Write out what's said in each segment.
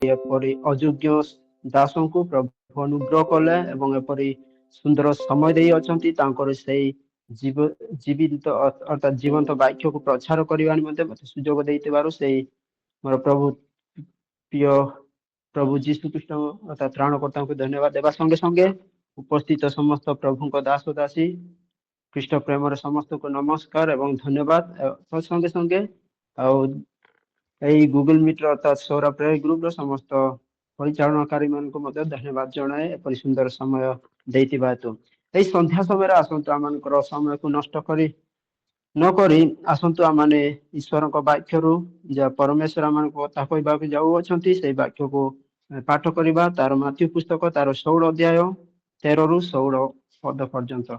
ଏପରି ଅଯୋଗ୍ୟ ଦାସଙ୍କୁ ପ୍ରଭୁ ଅନୁଗ୍ରହ କଲେ ଏବଂ ଏପରି ସୁନ୍ଦର ସମୟ ଦେଇ ଅଛନ୍ତି ତାଙ୍କର ସେଇ ଜୀବିତ ଅର୍ଥାତ୍ ଜୀବନ୍ତ ବାକ୍ୟକୁ ପ୍ରଚାର କରିବା ନିମନ୍ତେ ମୋତେ ସୁଯୋଗ ଦେଇଥିବାରୁ ସେଇ ମୋର ପ୍ରିୟ ପ୍ରଭୁ ଯୀଶୁ ଖ୍ରୀଷ୍ଟ ଅର୍ଥାତ୍ ତ୍ରାଣକର୍ତ୍ତାଙ୍କୁ ଧନ୍ୟବାଦ ଦେବା ସଙ୍ଗେ ସଙ୍ଗେ ଉପସ୍ଥିତ ସମସ୍ତ ପ୍ରଭୁଙ୍କ ଦାସ ଦାସୀ ଖ୍ରୀଷ୍ଟ ପ୍ରେମରେ ସମସ୍ତଙ୍କୁ ନମସ୍କାର ଏବଂ ଧନ୍ୟବାଦ ସଙ୍ଗେ ସଙ୍ଗେ ଆଉ ଏଇ ଗୁଗଲ ମିଟର ଅର୍ଥାତ୍ ସୌର ପ୍ରେୟ ଗ୍ରୁପର ସମସ୍ତ ପରିଚାଳନାକାରୀ ମାନଙ୍କୁ ମଧ୍ୟ ଧନ୍ୟବାଦ ଜଣାଏ ଏପରି ସୁନ୍ଦର ସମୟ ଦେଇଥିବା ହେତୁ। ଏଇ ସନ୍ଧ୍ୟା ସମୟରେ ଆସନ୍ତୁ ଆମମାନଙ୍କର ସମୟକୁ ନଷ୍ଟ ନକରି ଆସନ୍ତୁ ଆମମାନେ ଈଶ୍ୱରଙ୍କ ବାକ୍ୟରୁ ଯାହା ପରମେଶ୍ୱର ଆମମାନଙ୍କୁ କଥା କହିବାକୁ ଯାଉଅଛନ୍ତି ସେଇ ବାକ୍ୟକୁ ପାଠ କରିବା ତାର ମାଥ୍ୟୁ ପୁସ୍ତକ ତାର 16 ଅଧ୍ୟାୟ 13 ରୁ 16 ପଦ ପର୍ଯ୍ୟନ୍ତ।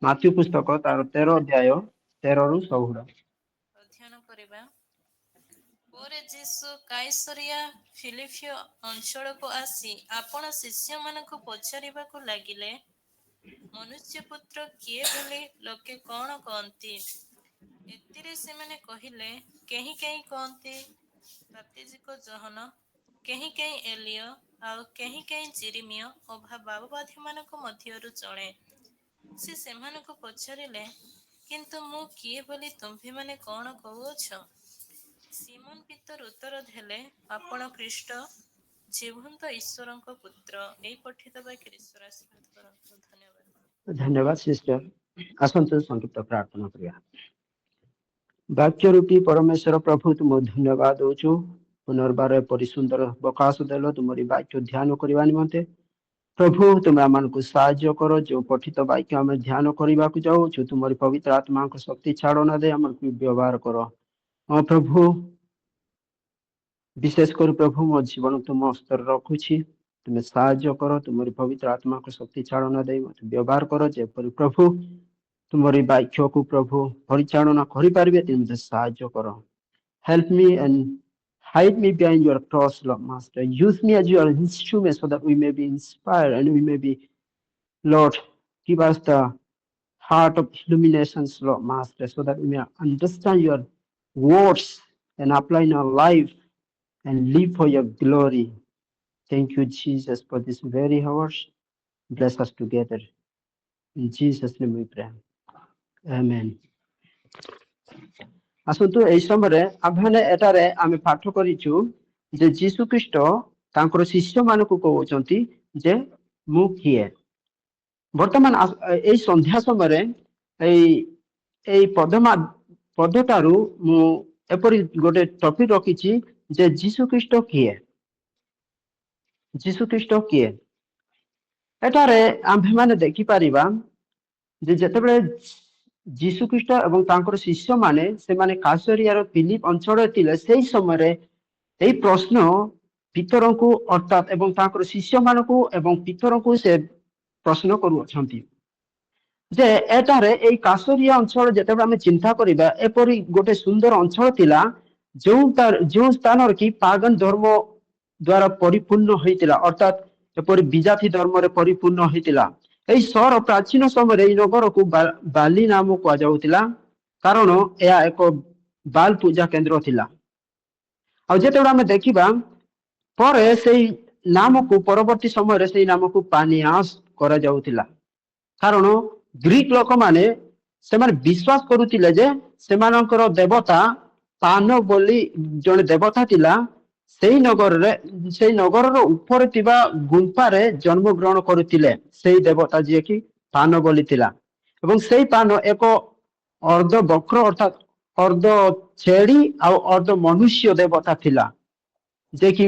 ମାଥ୍ୟୁ ପୁସ୍ତକ ତାର 13 ଅଧ୍ୟାୟ 13 ରୁ 16 ଅଧ୍ୟୟନ କରିବା। ପରେ ଯୀଶୁ କାଇସରିଆ ଫିଲିପି ଅଞ୍ଚଳକୁ ଆସି ଆପଣ ଶିଷ୍ୟମାନଙ୍କୁ ପଚାରିବାକୁ ଲାଗିଲେ, ମନୁଷ୍ୟପୁତ୍ର କିଏ ବୋଲି ଲୋକେ କଣ କହନ୍ତି? ଏଥିରେ ସେମାନେ କହିଲେ, କେହି କେହି କହନ୍ତି ବାପ୍ତିଜିକ ଜୋହନ, କେହି କେହି ଏଲିୟ, ଆଉ କେହି କେହି ଯିରିମିୟ ଅବା ବାବବାଦୀମାନଙ୍କ ମଧ୍ୟରୁ ଜଣେ। ସେ ସେମାନଙ୍କୁ ପଚାରିଲେ, କିନ୍ତୁ ମୁଁ କିଏ ବୋଲି ତୁମ୍ଭେମାନେ କଣ କହୁଅଛ? ସିମୋନ ପିତର ଉତ୍ତର ଦେଲେ, ଆପଣ ଖ୍ରୀଷ୍ଟ, ଜୀବନ୍ତ ଈଶ୍ୱରଙ୍କ ପୁତ୍ର। ଏଇ ପଠିତ ବାକ୍ୟରେ ଈଶ୍ୱର ଆଶୀର୍ବାଦ କରନ୍ତୁ। ଧନ୍ୟବାଦ। ଧନ୍ୟବାଦ ସିଷ୍ଟର। ଆସନ୍ତୁ ସଂକ୍ଷିପ୍ତ ପ୍ରାର୍ଥନା କରିବା। ବାକ୍ୟ ରୂପୀ ପରମେଶ୍ୱର ପ୍ରଭୁ ତୁମକୁ ଧନ୍ୟବାଦ ଦଉଛୁ ପୁନର୍ବାର ଏପରି ସୁନ୍ଦର ଅବକାଶ ଦେଲ ତୁମରି ବାକ୍ୟ ଧ୍ୟାନ କରିବା ନିମନ୍ତେ। ପ୍ରଭୁ ତୁମେ ଆମମାନଙ୍କୁ ସାହାଯ୍ୟ କର ଯୋଉ ପଠିତ ବାକ୍ୟ ଆମେ ଧ୍ୟାନ କରିବାକୁ ଯାଉଛୁ ତୁମରି ପବିତ୍ର ଆତ୍ମାଙ୍କ ଶକ୍ତି ଛାଡ ନ ଦେଇ ଆମକୁ ବ୍ୟବହାର କର। ହଁ ପ୍ରଭୁ ବିଶେଷ କରି ପ୍ରଭୁ ମୋ ଜୀବନ ତୁମ ହସ୍ତରେ ରଖୁଛି। ତୁମେ ସାହାଯ୍ୟ କର ତୁମରି ପବିତ୍ର ଆତ୍ମାକୁ ଶକ୍ତି ଛାଡ ନ ଦେଇ ମତେ ବ୍ୟବହାର କର ଯେପରି ପ୍ରଭୁ ତୁମରି ବାକ୍ୟକୁ ପ୍ରଭୁ ପରିଚାଳନା କରିପାରିବେ ତୁମେ ସାହାଯ୍ୟ କର। Help me and hide me behind your cross, Lord Master. Use me as your instrument so that we may be inspired and we may be, Lord, give us the heart of illuminations, Lord Master, so that we may understand your words and apply in our life and live for your glory. Thank you, Jesus, for this very hours. Bless us together. In Jesus' name we pray. Amen. ଆସନ୍ତୁ ଏହି ସମୟରେ ଆମ୍ଭେମାନେ ଏଠାରେ ଆମେ ପାଠ କରିଛୁ ଯେ ଯୀଶୁ ଖ୍ରୀଷ୍ଟ ତାଙ୍କର ଶିଷ୍ୟମାନଙ୍କୁ କହୁଛନ୍ତି ଯେ ମୁଁ କିଏ। ବର୍ତ୍ତମାନ ଏଇ ସନ୍ଧ୍ୟା ସମୟରେ ଏଇ ପଦଟାରୁ ମୁଁ ଏପରି ଗୋଟେ ଟପିକ ରଖିଛି ଯେ ଯୀଶୁ ଖ୍ରୀଷ୍ଟ କିଏ। ଯୀଶୁ ଖ୍ରୀଷ୍ଟ କିଏ? ଏଠାରେ ଆମ୍ଭେମାନେ ଦେଖିପାରିବା ଯେ ଯେତେବେଳେ ଯୀଶୁ ଖ୍ରୀଷ୍ଟ ଏବଂ ତାଙ୍କର ଶିଷ୍ୟମାନେ ସେମାନେ କାଇସରିଆର ଫିଲିପ ଅଞ୍ଚଳରେ ଥିଲେ ସେଇ ସମୟରେ ଏଇ ପ୍ରଶ୍ନ ପିତରଙ୍କୁ ଅର୍ଥାତ୍ ଏବଂ ତାଙ୍କର ଶିଷ୍ୟମାନଙ୍କୁ ଏବଂ ପିତରଙ୍କୁ ସେ ପ୍ରଶ୍ନ କରୁଅଛନ୍ତି ଯେ ଏଠାରେ ଏଇ କାଇସରିଆ ଅଞ୍ଚଳ ଯେତେବେଳେ ଆମେ ଚିନ୍ତା କରିବା ଏପରି ଗୋଟେ ସୁନ୍ଦର ଅଞ୍ଚଳ ଥିଲା ଯେଉଁ ସ୍ଥାନରେ କି ପାଗନ ଧର୍ମ ଦ୍ଵାରା ପରିପୂର୍ଣ୍ଣ ହେଇଥିଲା ଅର୍ଥାତ୍ ଏପରି ବିଜାତି ଧର୍ମରେ ପରିପୂର୍ଣ୍ଣ ହେଇଥିଲା। ଏଇ ସହର ପ୍ରାଚୀନ ସମୟରେ ଏଇ ନଗରକୁ ବାଲି ନାମ କୁହାଯାଉଥିଲା କାରଣ ଏହା ଏକ ବାଲ ପୂଜା କେନ୍ଦ୍ର ଥିଲା। ଆଉ ଯେତେବେଳେ ଆମେ ଦେଖିବା ପରେ ସେଇ ନାମକୁ ପରବର୍ତ୍ତୀ ସମୟରେ ସେଇ ନାମକୁ ପାନିଆସ କରାଯାଉଥିଲା କାରଣ ଗ୍ରୀକ ଲୋକମାନେ ସେମାନେ ବିଶ୍ୱାସ କରୁଥିଲେ ଯେ ସେମାନଙ୍କର ଦେବତା ପାନ ବୋଲି ଜଣେ ଦେବତା ଥିଲା ସେଇ ନଗରର ଉପରେ ଥିବା ଗୁମ୍ଫାରେ ଜନ୍ମ ଗ୍ରହଣ କରୁଥିଲେ ସେଇ ଦେବତା ଯିଏକି ପାନ ବୋଲି ଥିଲା ଏବଂ ସେଇ ପାନ ଏକ ଅର୍ଦ୍ଧ ବକ୍ର ଅର୍ଥାତ୍ ଅର୍ଦ୍ଧ ଛେଳି ଆଉ ଅର୍ଦ୍ଧ ମନୁଷ୍ୟ ଦେବତା ଥିଲା ଯେ କି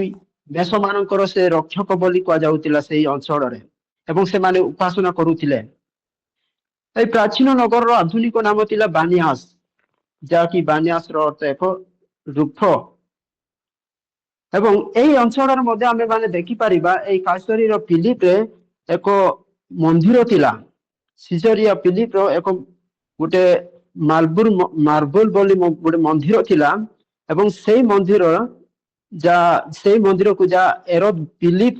ଦେଶ ମାନଙ୍କର ସେ ରକ୍ଷକ ବୋଲି କୁହାଯାଉଥିଲା ସେଇ ଅଞ୍ଚଳରେ ଏବଂ ସେମାନେ ଉପାସନା କରୁଥିଲେ। ଏଇ ପ୍ରାଚୀନ ନଗରର ଆଧୁନିକ ନାମ ଥିଲା ବାନିଆସ ଯାହାକି ବାନିଆସର ଅର୍ଥ ଏକ ରୁକ୍ଷ ଏବଂ ଏହି ଅଞ୍ଚଳରେ ମଧ୍ୟ ଆମେ ମାନେ ଦେଖିପାରିବା ଏଇ କାଇସରୀର ଫିଲିପରେ ଏକ ମନ୍ଦିର ଥିଲା। ସିଜରିଆ ଫିଲିପର ଏକ ଗୋଟେ ମାର୍ବୁଲ ବୋଲି ଗୋଟେ ମନ୍ଦିର ଥିଲା ଏବଂ ସେଇ ମନ୍ଦିର ସେଇ ମନ୍ଦିରକୁ ଏରୋଦ ପିଲିପ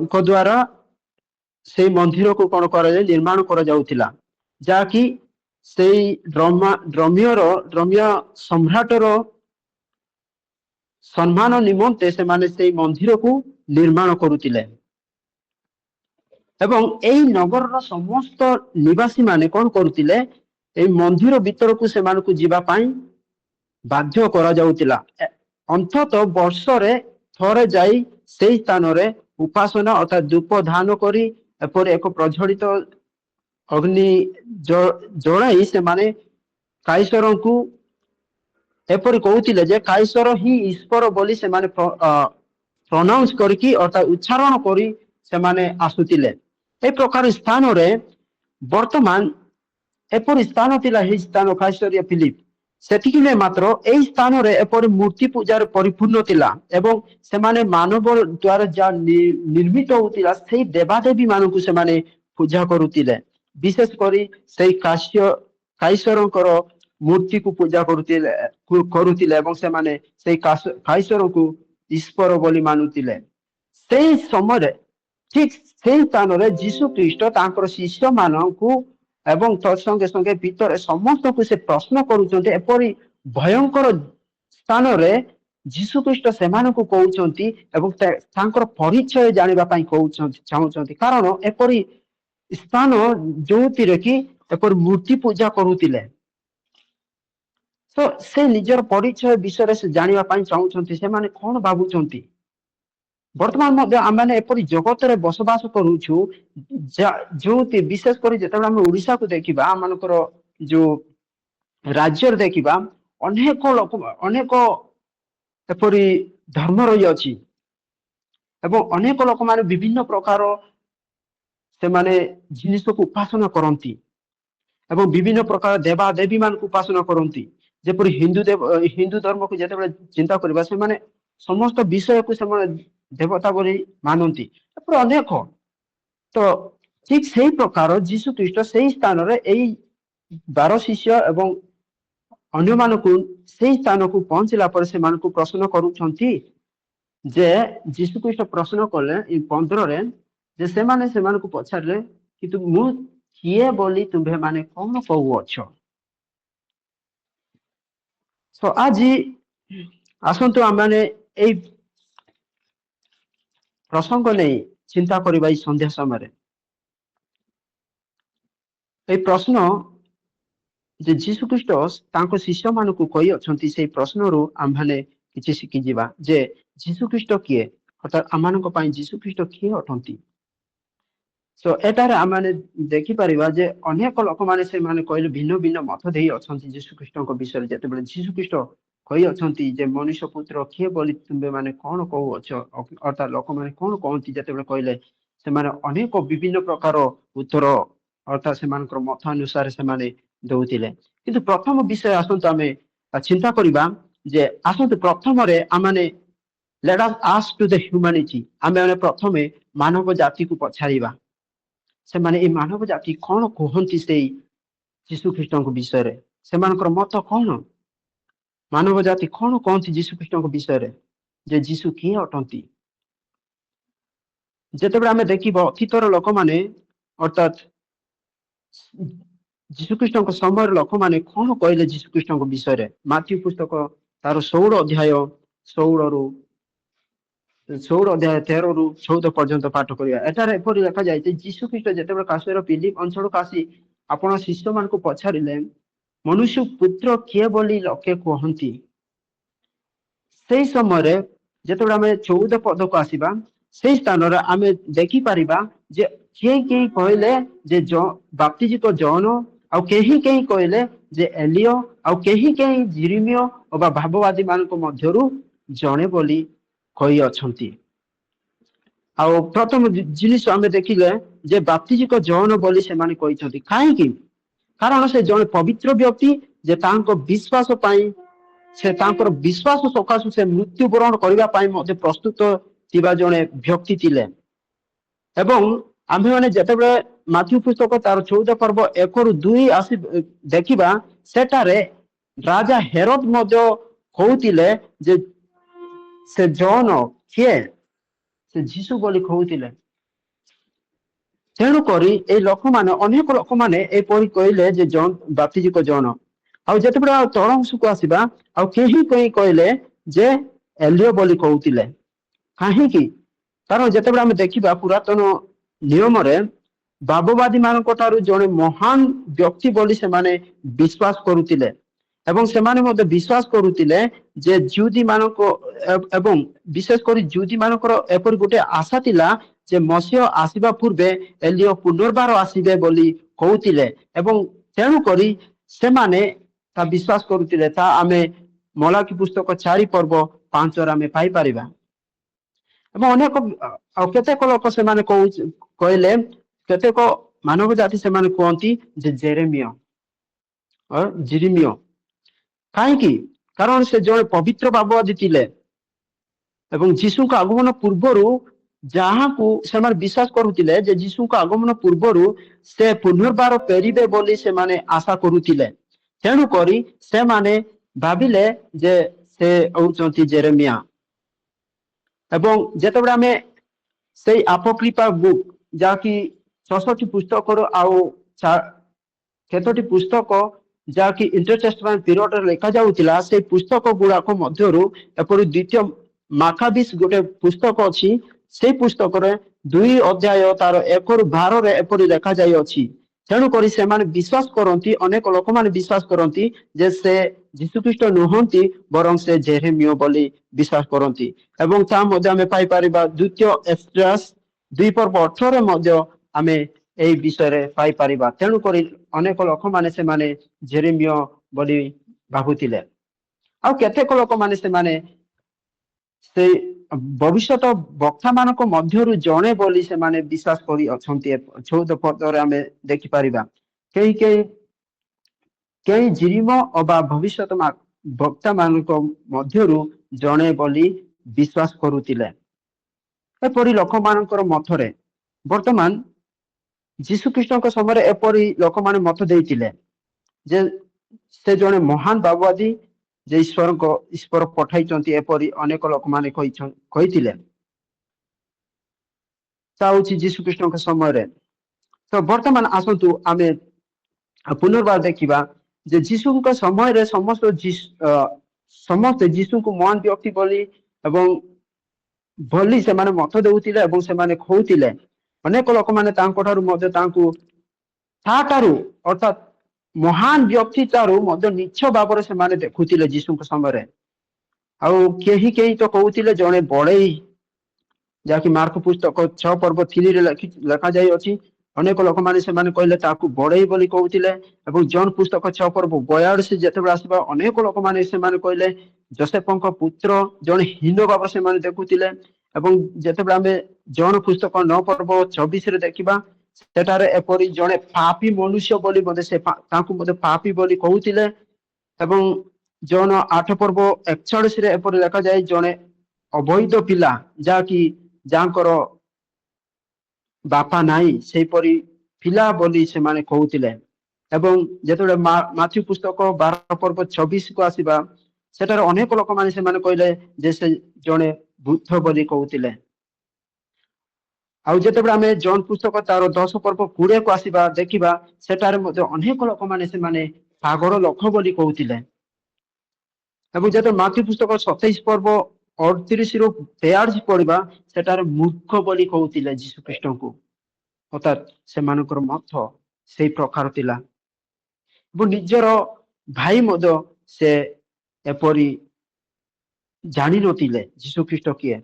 ଙ୍କ ଦ୍ଵାରା ସେଇ ମନ୍ଦିରକୁ କଣ କରାଯାଏ ନିର୍ମାଣ କରାଯାଉଥିଲା ଯାହାକି ସେଇ ଦ୍ରମ୍ୟ ସମ୍ରାଟର ସମ୍ମାନ ନିମନ୍ତେ ସେମାନେ ସେଇ ମନ୍ଦିରକୁ ନିର୍ମାଣ କରୁଥିଲେ ଏବଂ ଏହି ନଗରର ସମସ୍ତ ନିବାସୀ ମାନେ କଣ କରୁଥିଲେ ଏହି ମନ୍ଦିର ଭିତରକୁ ସେମାନଙ୍କୁ ଯିବା ପାଇଁ ବାଧ୍ୟ କରାଯାଉଥିଲା ଅନ୍ତତଃ ବର୍ଷରେ ଥରେ ଯାଇ ସେଇ ସ୍ଥାନରେ ଉପାସନା ଅର୍ଥାତ ଧୂପ ଦାନ କରି ଏପରି ଏକ ପ୍ରଜ୍ୱଳିତ ଅଗ୍ନି ଜଳାଇ ସେମାନେ କାଇସରଙ୍କୁ ଏପରି କହୁଥିଲେ ଯେ କାଇସର ହିଁ ଈଶ୍ୱର ବୋଲି ସେମାନେ ପ୍ରନାଉନ୍ସ କରିକି ଅର୍ଥାତ ଉଚ୍ଚାରଣ କରି ସେମାନେ ଆସୁଥିଲେ ଏ ପ୍ରକାର ସ୍ଥାନରେ ବର୍ତ୍ତମାନ ଏପରି ସ୍ଥାନ ଥିଲା ଏହି ସ୍ଥାନ କାଇସରିଆ ଫିଲିପ ସେତିକି ନୁହେଁ ମାତ୍ର ଏହି ସ୍ଥାନରେ ଏପରି ମୂର୍ତ୍ତି ପୂଜାର ପରିପୂର୍ଣ୍ଣ ଥିଲା ଏବଂ ସେମାନେ ମାନବ ଦ୍ୱାରା ଯାହା ନିର୍ମିତ ହଉଥିଲା ସେଇ ଦେବାଦେବୀ ମାନଙ୍କୁ ସେମାନେ ପୂଜା କରୁଥିଲେ ବିଶେଷ କରି ସେଇ କାଇସରଙ୍କର ମୂର୍ତ୍ତିକୁ ପୂଜା କରୁଥିଲେ ଏବଂ ସେମାନେ ସେଇ କାଇସରଙ୍କୁ ଈଶ୍ୱର ବୋଲି ମାନୁଥିଲେ ସେଇ ସମୟରେ ଠିକ ସେଇ ସ୍ଥାନରେ ଯୀଶୁ ଖ୍ରୀଷ୍ଟ ତାଙ୍କର ଶିଷ୍ୟ ମାନଙ୍କୁ ଏବଂ ତତ୍ସଙ୍ଗେ ସଙ୍ଗେ ଭିତରେ ସମସ୍ତଙ୍କୁ ସେ ପ୍ରଶ୍ନ କରୁଛନ୍ତି ଏପରି ଭୟଙ୍କର ସ୍ଥାନରେ ଯୀଶୁ ଖ୍ରୀଷ୍ଟ ସେମାନଙ୍କୁ କହୁଛନ୍ତି ଏବଂ ତାଙ୍କର ପରିଚୟ ଜାଣିବା ପାଇଁ ଚାହୁଁଛନ୍ତି କାରଣ ଏପରି ସ୍ଥାନ ଯୋଉଥିରେ କି ଏପରି ମୂର୍ତ୍ତି ପୂଜା କରୁଥିଲେ ତ ସେ ନିଜର ପରିଚୟ ବିଷୟରେ ସେ ଜାଣିବା ପାଇଁ ଚାହୁଁଛନ୍ତି ସେମାନେ କଣ ଭାବୁଛନ୍ତି ବର୍ତ୍ତମାନ ମଧ୍ୟ ଆମେ ଏପରି ଜଗତରେ ବସବାସ କରୁଛୁ ଯୋଉଠି ବିଶେଷ କରି ଯେତେବେଳେ ଆମେ ଓଡ଼ିଶାକୁ ଦେଖିବା ଆମମାନଙ୍କର ଯୋଉ ରାଜ୍ୟରେ ଦେଖିବା ଅନେକ ଲୋକ ଅନେକ ଏପରି ଧର୍ମ ରହିଅଛି ଏବଂ ଅନେକ ଲୋକମାନେ ବିଭିନ୍ନ ପ୍ରକାର ସେମାନେ ଜିନିଷକୁ ଉପାସନା କରନ୍ତି ଏବଂ ବିଭିନ୍ନ ପ୍ରକାର ଦେବାଦେବୀ ମାନଙ୍କୁ ଉପାସନା କରନ୍ତି ଯେପରି ହିନ୍ଦୁ ଧର୍ମକୁ ଯେତେବେଳେ ଚିନ୍ତା କରିବା ସେମାନେ ସମସ୍ତ ବିଷୟକୁ ସେମାନେ ଦେବତା ବୋଲି ମାନନ୍ତି ଏପରି ଅନେକ ତ ଠିକ ସେଇ ପ୍ରକାର ଯୀଶୁ ଖ୍ରୀଷ୍ଟ ସେଇ ସ୍ଥାନରେ ଏଇ 12 ଶିଷ୍ୟ ଏବଂ ଅନ୍ୟମାନଙ୍କୁ ସେଇ ସ୍ଥାନକୁ ପହଞ୍ଚିଲା ପରେ ସେମାନଙ୍କୁ ପ୍ରଶ୍ନ କରୁଛନ୍ତି ଯେ ଯୀଶୁ ଖ୍ରୀଷ୍ଟ ପ୍ରଶ୍ନ କଲେ ଏଇ 15ରେ ଯେ ସେମାନେ ସେମାନଙ୍କୁ ପଚାରିଲେ କିନ୍ତୁ ମୁଁ କିଏ ବୋଲି ତୁମ୍ଭେ ମାନେ କଣ କହୁଅଛ ତ ଆଜି ଆସନ୍ତୁ ଆମେ ଏଇ ପ୍ରସଙ୍ଗ ନେଇ ଚିନ୍ତା କରିବା ଏଇ ସନ୍ଧ୍ୟା ସମୟରେ এই ପ୍ରଶ୍ନ ଯେ ଯୀଶୁ ଖ୍ରୀଷ୍ଟ ତାଙ୍କ ଶିଷ୍ୟମାନଙ୍କୁ କହିଅଛନ୍ତି ସେଇ ପ୍ରଶ୍ନରୁ ଆମ୍ଭମାନେ କିଛି ଶିଖିଯିବା ଯେ ଯୀଶୁ ଖ୍ରୀଷ୍ଟ କିଏ ଅର୍ଥାତ୍ ଆମମାନଙ୍କ ପାଇଁ ଯୀଶୁ ଖ୍ରୀଷ୍ଟ କିଏ ଅଟନ୍ତି ତ ଏଠାରେ ଆମେ ଦେଖିପାରିବା ଯେ ଅନେକ ଲୋକମାନେ ସେମାନେ କହିଲେ ଭିନ୍ନ ଭିନ୍ନ ମତ ଦେଇ ଅଛନ୍ତି ଯୀଶୁ ଖ୍ରୀଷ୍ଟଙ୍କ ବିଷୟରେ ଯେତେବେଳେ ଯୀଶୁ ଖ୍ରୀଷ୍ଟ କହିଅଛନ୍ତି ଯେ ମନୁଷ୍ୟ ପୁତ୍ର କିଏ ବୋଲି ତୁମେ ମାନେ କଣ କହୁଅଛ ଅର୍ଥାତ୍ ଲୋକମାନେ କଣ କହନ୍ତି ଯେତେବେଳେ କହିଲେ ସେମାନେ ଅନେକ ବିଭିନ୍ନ ପ୍ରକାର ଉତ୍ତର ଅର୍ଥାତ୍ ସେମାନଙ୍କର ମତ ଅନୁସାରେ ସେମାନେ ଦଉଥିଲେ କିନ୍ତୁ ପ୍ରଥମ ବିଷୟ ଆସନ୍ତୁ ଆମେ ଚିନ୍ତା କରିବା ଯେ ଆସନ୍ତୁ ପ୍ରଥମରେ ଆମେ let us ask to the humanity ଆମେ ପ୍ରଥମେ ମାନବ ଜାତିକୁ ପଚାରିବା ସେମାନେ এই ମାନବ ଜାତି କଣ କୁହନ୍ତି ସେଇ ଯୀଶୁ ଖ୍ରୀଷ୍ଟଙ୍କ ବିଷୟରେ ସେମାନଙ୍କର ମତ କଣ ମାନବ ଜାତି କଣ କହନ୍ତି ଯୀଶୁ ଖ୍ରୀଷ୍ଟଙ୍କ ବିଷୟରେ ଯେ ଯୀଶୁ କିଏ ଅଟନ୍ତି ଯେତେବେଳେ ଆମେ ଦେଖିବା ଅତୀତର ଲୋକମାନେ ଅର୍ଥାତ୍ ଯୀଶୁଖ୍ରୀଷ୍ଟଙ୍କ ସମୟରେ ଲୋକମାନେ କଣ କହିଲେ ଯୀଶୁଖ୍ରୀଷ୍ଟଙ୍କ ବିଷୟରେ ମାଥ୍ୟୁ ପୁସ୍ତକ ତାର 16 ଅଧ୍ୟାୟ 13ରୁ 14 ପର୍ଯ୍ୟନ୍ତ ପାଠ କରିବା ଏଠାରେ ଏପରି ଲେଖାଯାଇଛି ଯୀଶୁଖ୍ରୀଷ୍ଟ ଯେତେବେଳେ କାଶ୍ମୀର ଫିଲିପ ଅଞ୍ଚଳକୁ ଆସି ଆପଣ ଶିଷ୍ୟମାନଙ୍କୁ ପଚାରିଲେ ମନୁଷ୍ୟ ପୁତ୍ର କିଏ ବୋଲି ଲୋକେ କୁହନ୍ତି ସେଇ ସମୟରେ ଯେତେବେଳେ ଆମେ 14 ପଦକୁ ଆସିବା ସେଇ ସ୍ଥାନରେ ଆମେ ଦେଖିପାରିବା ଯେ କେହି କହିଲେ ଯେ ବାପ୍ତିଜିତ ଜନ ଆଉ କେହି କହିଲେ ଯେ ଏଲିଓ ଆଉ କେହି ଜିରିମିୟ ବା ଭାବବାଦୀ ମାନଙ୍କ ମଧ୍ୟରୁ ଜଣେ ବୋଲି କହିଅଛନ୍ତି ଆଉ ପ୍ରଥମ ଜିନିଷ ଆମେ ଦେଖିଲେ ଯେ ବାପ୍ତିଜିତ ଜନ ବୋଲି ସେମାନେ କହିଛନ୍ତି କାହିଁକି କାରଣ ସେ ଜଣେ ପବିତ୍ର ବ୍ୟକ୍ତି ଯେ ତାଙ୍କ ବିଶ୍ୱାସ ପାଇଁ ସେ ତାଙ୍କର ବିଶ୍ୱାସ ସକାଶୁ ସେ ମୃତ୍ୟୁବରଣ କରିବା ପାଇଁ ମଧ୍ୟ ପ୍ରସ୍ତୁତ ଥିବା ଜଣେ ବ୍ୟକ୍ତି ଥିଲେ ଏବଂ ଆମ୍ଭେମାନେ ଯେତେବେଳେ ମାଥ୍ୟୁ ପୁସ୍ତକ ତାର 14 ପର୍ବ 1ରୁ 2 ଆସି ଦେଖିବା ସେଠାରେ ରାଜା ହେରୋଦ ମଧ୍ୟ କହୁଥିଲେ ଯେ ସେ ଜନ କିଏ ସେ ଯୀଶୁ ବୋଲି କହୁଥିଲେ ତେଣୁକରି ଏଇ ଲୋକମାନେ ଅନେକ ଲୋକମାନେ ଏପରି କହିଲେ ଯେ ବାପ୍ତିଜିତ ଜନ ଆଉ ଯେତେବେଳେ ଆଉ ତଳ ଅଂଶକୁ ଆସିବା ଆଉ କେହି କହିଲେ ଯେ ଏଲିଓ ବୋଲି କହୁଥିଲେ। କାହିଁକି? କାରଣ ଯେତେବେଳେ ଆମେ ଦେଖିବା ପୁରାତନ ନିୟମରେ ବାବବାଦୀ ମାନଙ୍କ ଠାରୁ ଜଣେ ମହାନ ବ୍ୟକ୍ତି ବୋଲି ସେମାନେ ବିଶ୍ୱାସ କରୁଥିଲେ ଏବଂ ସେମାନେ ମଧ୍ୟ ବିଶ୍ୱାସ କରୁଥିଲେ ଯେ ଯୁଦି ମାନଙ୍କ ଏବଂ ବିଶେଷ କରି ଯୁଦି ମାନଙ୍କର ଏପରି ଗୋଟେ ଆଶା ଥିଲା ଯେ ମସିହ ଆସିବା ପୂର୍ବେ ଏଲିଓ ପୁନର୍ବାର ଆସିବେ ବୋଲି କହୁଥିଲେ ଏବଂ ତେଣୁ କରି ସେମାନେ ତା ବିଶ୍ୱାସ କରୁଥିଲେ। ତା ଆମେ ମଲାକି ପୁସ୍ତକ 4 ପର୍ବ 5 ଆମେ ପାଇପାରିବା ଏବଂ ଅନେକ ଆଉ କେତେକ ଲୋକ ସେମାନେ କହିଲେ କେତେକ ମାନବ ଜାତି ସେମାନେ କୁହନ୍ତି ଯେ ଜିରିମିୟ। କାହିଁକି? କାରଣ ସେ ଜଣେ ପବିତ୍ର ବାବବାଦୀ ଥିଲେ ଏବଂ ଯୀଶୁଙ୍କ ଆଗମନ ପୂର୍ବରୁ ଯାହାକୁ ସେମାନେ ବିଶ୍ୱାସ କରୁଥିଲେ ଯେ ଯୀଶୁଙ୍କ ଆଗମନ ପୂର୍ବରୁ ସେ ପୁନର୍ବାର ଫେରିବେ ବୋଲି ସେମାନେ ଆଶା କରୁଥିଲେ। ତେଣୁ କରି ସେମାନେ ଭାବିଲେ ଯେ ସେ ହଉଛନ୍ତି ଜେରେମିୟା। ଏବଂ ଯେତେବେଳେ ଆମେ ସେଇ ଆପୋକ୍ରିଫା ବୁକ୍ ଯାହାକି 66 ପୁସ୍ତକରୁ ଆଉ କେତୋଟି ପୁସ୍ତକ ଯାହାକି ଇଣ୍ଟରଟେଷ୍ଟମେଣ୍ଟ ପିରିୟଡରେ ଲେଖା ଯାଉଥିଲା ସେଇ ପୁସ୍ତକ ଗୁଡାକ ମଧ୍ୟରୁ ଏପରି ଦ୍ୱିତୀୟ ମାକାବିସ୍ ଗୋଟେ ପୁସ୍ତକ ଅଛି। ସେଇ ପୁସ୍ତକରେ 2 ଅଧ୍ୟାୟ ତାର 1-12 ଏପରି ଲେଖାଯାଇଅଛି। ତେଣୁକରି ସେମାନେ ବିଶ୍ୱାସ କରନ୍ତି, ଅନେକ ଲୋକମାନେ ବିଶ୍ୱାସ କରନ୍ତି ଯେ ସେ ଯୀଶୁଖ୍ରୀଷ୍ଟ ନୁହନ୍ତି ବରଂ ସେ ଜେରେମିୟ ବୋଲି ବିଶ୍ୱାସ କରନ୍ତି। ଏବଂ ତା ମଧ୍ୟ ଆମେ ପାଇପାରିବା ଦ୍ୱିତୀୟ ଏସ୍ଡ୍ରାସ୍ 2 ପର୍ବ 18 ମଧ୍ୟ ଆମେ ଏହି ବିଷୟରେ ପାଇପାରିବା। ତେଣୁକରି ଅନେକ ଲୋକମାନେ ସେମାନେ ଜେରେମିୟ ବୋଲି ଭାବୁଥିଲେ। ଆଉ କେତେକ ଲୋକମାନେ ସେମାନେ ସେଇ ଭବିଷ୍ୟତ ବକ୍ତା ମାନଙ୍କ ମଧ୍ୟରୁ ଜଣେ ବୋଲି ସେମାନେ ବିଶ୍ୱାସ କରି ଅଛନ୍ତି। 14 ପଦରେ ଆମେ ଦେଖିପାରିବା କେହି ଜିରିମ ଅବା ଭବିଷ୍ୟତ ବକ୍ତା ମାନଙ୍କ ମଧ୍ୟରୁ ଜଣେ ବୋଲି ବିଶ୍ୱାସ କରୁଥିଲେ। ଏପରି ଲୋକମାନଙ୍କର ମତରେ ବର୍ତ୍ତମାନ ଯୀଶୁଖ୍ରୀଷ୍ଟଙ୍କ ସମୟରେ ଏପରି ଲୋକମାନେ ମତ ଦେଇଥିଲେ ଯେ ସେ ଜଣେ ମହାନ ବାବବାଦୀ ଯେ ଈଶ୍ୱର ପଠାଇଛନ୍ତି ଏପରି ଅନେକ ଲୋକମାନେ କହିଥିଲେ। ତା ହଉଛି ଯୀଶୁଖ୍ରୀଷ୍ଟଙ୍କ ସମୟରେ। ତ ବର୍ତ୍ତମାନ ଆସନ୍ତୁ ଆମେ ପୁନର୍ବାର ଦେଖିବା ଯେ ଯୀଶୁଙ୍କ ସମୟରେ ସମସ୍ତେ ଯୀଶୁଙ୍କୁ ମହାନ ବ୍ୟକ୍ତି ବୋଲି ଏବଂ ସେମାନେ ମତ ଦେଉଥିଲେ ଏବଂ ସେମାନେ କହୁଥିଲେ। ଅନେକ ଲୋକମାନେ ତାଙ୍କ ଠାରୁ ମଧ୍ୟ ତାଙ୍କୁ ତାଠାରୁ ଅର୍ଥାତ୍ ମହାନ ବ୍ୟକ୍ତି ଠାରୁ ମଧ୍ୟ ନୀଚ ଭାବରେ ସେମାନେ ଦେଖୁଥିଲେ ଯୀଶୁଙ୍କ ସମୟରେ। ଆଉ କେହି କେହି ତ କହୁଥିଲେ ଜଣେ ବଢେଇ, ଯାହାକି ମାର୍କ ପୁସ୍ତକ 6 ପର୍ବ 3ରେ ଲେଖାଯାଇଅଛି। ଅନେକ ଲୋକମାନେ ସେମାନେ କହିଲେ ତାକୁ ବଢେଇ ବୋଲି କହୁଥିଲେ ଏବଂ ଜନ୍ ପୁସ୍ତକ 6 ପର୍ବ 42 ଯେତେବେଳେ ଆସିବା ଅନେକ ଲୋକମାନେ ସେମାନେ କହିଲେ ଯୋସେଫଙ୍କ ପୁତ୍ର ଜଣେ ହୀନ ଭାବରେ ସେମାନେ ଦେଖୁଥିଲେ। ଏବଂ ଯେତେବେଳେ ଆମେ ଜନ୍ ପୁସ୍ତକ 9 ପର୍ବ 24ରେ ଦେଖିବା ସେଠାରେ ଏପରି ଜଣେ ପାପୀ ମନୁଷ୍ୟ ବୋଲି ମଧ୍ୟ ତାଙ୍କୁ ମଧ୍ୟ ପାପୀ ବୋଲି କହୁଥିଲେ। ଏବଂ ଜନ୍ 8 ପର୍ବ 41ରେ ଏପରି ଲେଖାଯାଏ ଜଣେ ଅବୈଧ ପିଲା ଯାହାଙ୍କର ବାପା ନାହିଁ ସେହିପରି ପିଲା ବୋଲି ସେମାନେ କହୁଥିଲେ। ଏବଂ ଯେତେବେଳେ ମାଥ୍ୟୁ ପୁସ୍ତକ 12 ପର୍ବ 26କୁ ଆସିବା ସେଠାରେ ଅନେକ ଲୋକମାନେ ସେମାନେ କହିଲେ ଯେ ସେ ଜଣେ ବୃଦ୍ଧ ବୋଲି କହୁଥିଲେ। ଆଉ ଯେତେବେଳେ ଆମେ ଜନ୍ ପୁସ୍ତକ ତାର 10 ପର୍ବ 20କୁ ଆସିବା ଦେଖିବା ସେଠାରେ ମଧ୍ୟ ଅନେକ ଲୋକମାନେ ସେମାନେ ପାଗଳ ଲୋକ ବୋଲି କହୁଥିଲେ। ଏବଂ ଯେତେବେଳେ ମାଥ୍ୟୁ ପୁସ୍ତକ 27 ପର୍ବ 38ରୁ 42 ପଢିବା ସେଠାରେ ମୂର୍ଖ ବୋଲି କହୁଥିଲେ ଯୀଶୁଖ୍ରୀଷ୍ଟଙ୍କୁ। ଅର୍ଥାତ୍ ସେମାନଙ୍କର ମତ ସେଇ ପ୍ରକାର ଥିଲା। ଏବଂ ନିଜର ଭାଇ ମଧ୍ୟ ସେ ଏପରି ଜାଣିନଥିଲେ ଯୀଶୁଖ୍ରୀଷ୍ଟ କିଏ।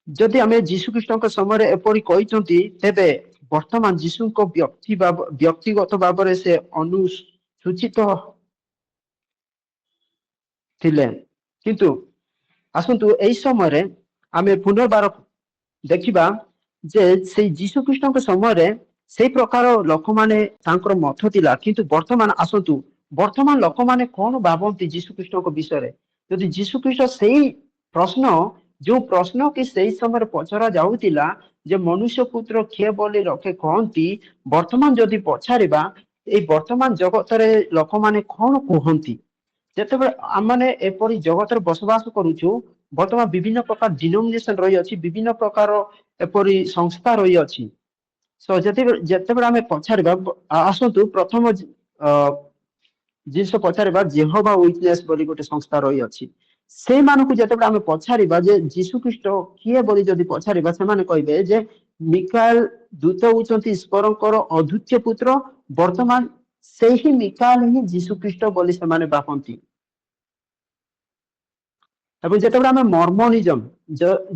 ଯଦି ଆମେ ଯୀଶୁଖ୍ରୀଷ୍ଟଙ୍କ ସମୟରେ ଏପରି କହିଛନ୍ତି ତେବେ ବର୍ତ୍ତମାନ ଯୀଶୁଙ୍କ ବ୍ୟକ୍ତିଗତ ଭାବରେ ସେ ଅନୁସୂଚିତ ଥିଲେ। କିନ୍ତୁ ଆସନ୍ତୁ ଏହି ସମୟରେ ଆମେ ପୁନର୍ବାର ଦେଖିବା ଯେ ସେଇ ଯୀଶୁଖ୍ରୀଷ୍ଟଙ୍କ ସମୟରେ ସେଇ ପ୍ରକାର ଲୋକମାନେ ତାଙ୍କର ମତ ଥିଲା। କିନ୍ତୁ ବର୍ତ୍ତମାନ ଆସନ୍ତୁ ବର୍ତ୍ତମାନ ଲୋକମାନେ କଣ ଭାବନ୍ତି ଯୀଶୁଖ୍ରୀଷ୍ଟଙ୍କ ବିଷୟରେ। ଯଦି ଯୀଶୁଖ୍ରୀଷ୍ଟ ସେଇ ପ୍ରଶ୍ନ ଯୋଉ ପ୍ରଶ୍ନ କି ସେଇ ସମୟରେ ପଚରା ଯାଉଥିଲା ଯେ ମନୁଷ୍ୟ ପୁତ୍ର କିଏ ବୋଲି ଲୋକେ କହନ୍ତି, ବର୍ତ୍ତମାନ ଯଦି ପଚାରିବା ଏଇ ବର୍ତ୍ତମାନ ଜଗତରେ ଲୋକମାନେ କଣ କୁହନ୍ତି। ଯେତେବେଳେ ଆମମାନେ ଏପରି ଜଗତରେ ବସବାସ କରୁଛୁ ବର୍ତ୍ତମାନ ବିଭିନ୍ନ ପ୍ରକାର ଡିନୋମିନେସନ ରହିଅଛି, ବିଭିନ୍ନ ପ୍ରକାର ଏପରି ସଂସ୍ଥା ରହିଅଛି। ଯେତେବେଳେ ଆମେ ପଚାରିବା ଆସନ୍ତୁ ପ୍ରଥମ ଜିନିଷ ପଚାରିବା ଜେହୋବା ୱିଟନେସ ବୋଲି ଗୋଟେ ସଂସ୍ଥା ରହିଅଛି। ସେଇମାନଙ୍କୁ ଯେତେବେଳେ ଆମେ ପଚାରିବା ଯେ ଯୀଶୁ ଖ୍ରୀଷ୍ଟ କିଏ ବୋଲି ଯଦି ପଚାରିବା, ସେମାନେ କହିବେ ଯେ ମିକାଏଲ ଦୂତ ହଉଛନ୍ତି ଈଶ୍ୱରଙ୍କର ଅଦ୍ୱିତୀୟ ପୁତ୍ର, ବର୍ତ୍ତମାନ ସେହି ମିକାଏଲ ହିଁ ଯୀଶୁ ଖ୍ରୀଷ୍ଟ ବୋଲି ସେମାନେ ଭାବନ୍ତି। ଏବଂ ଯେତେବେଳେ ଆମେ ମର୍ମୋନିଜମ,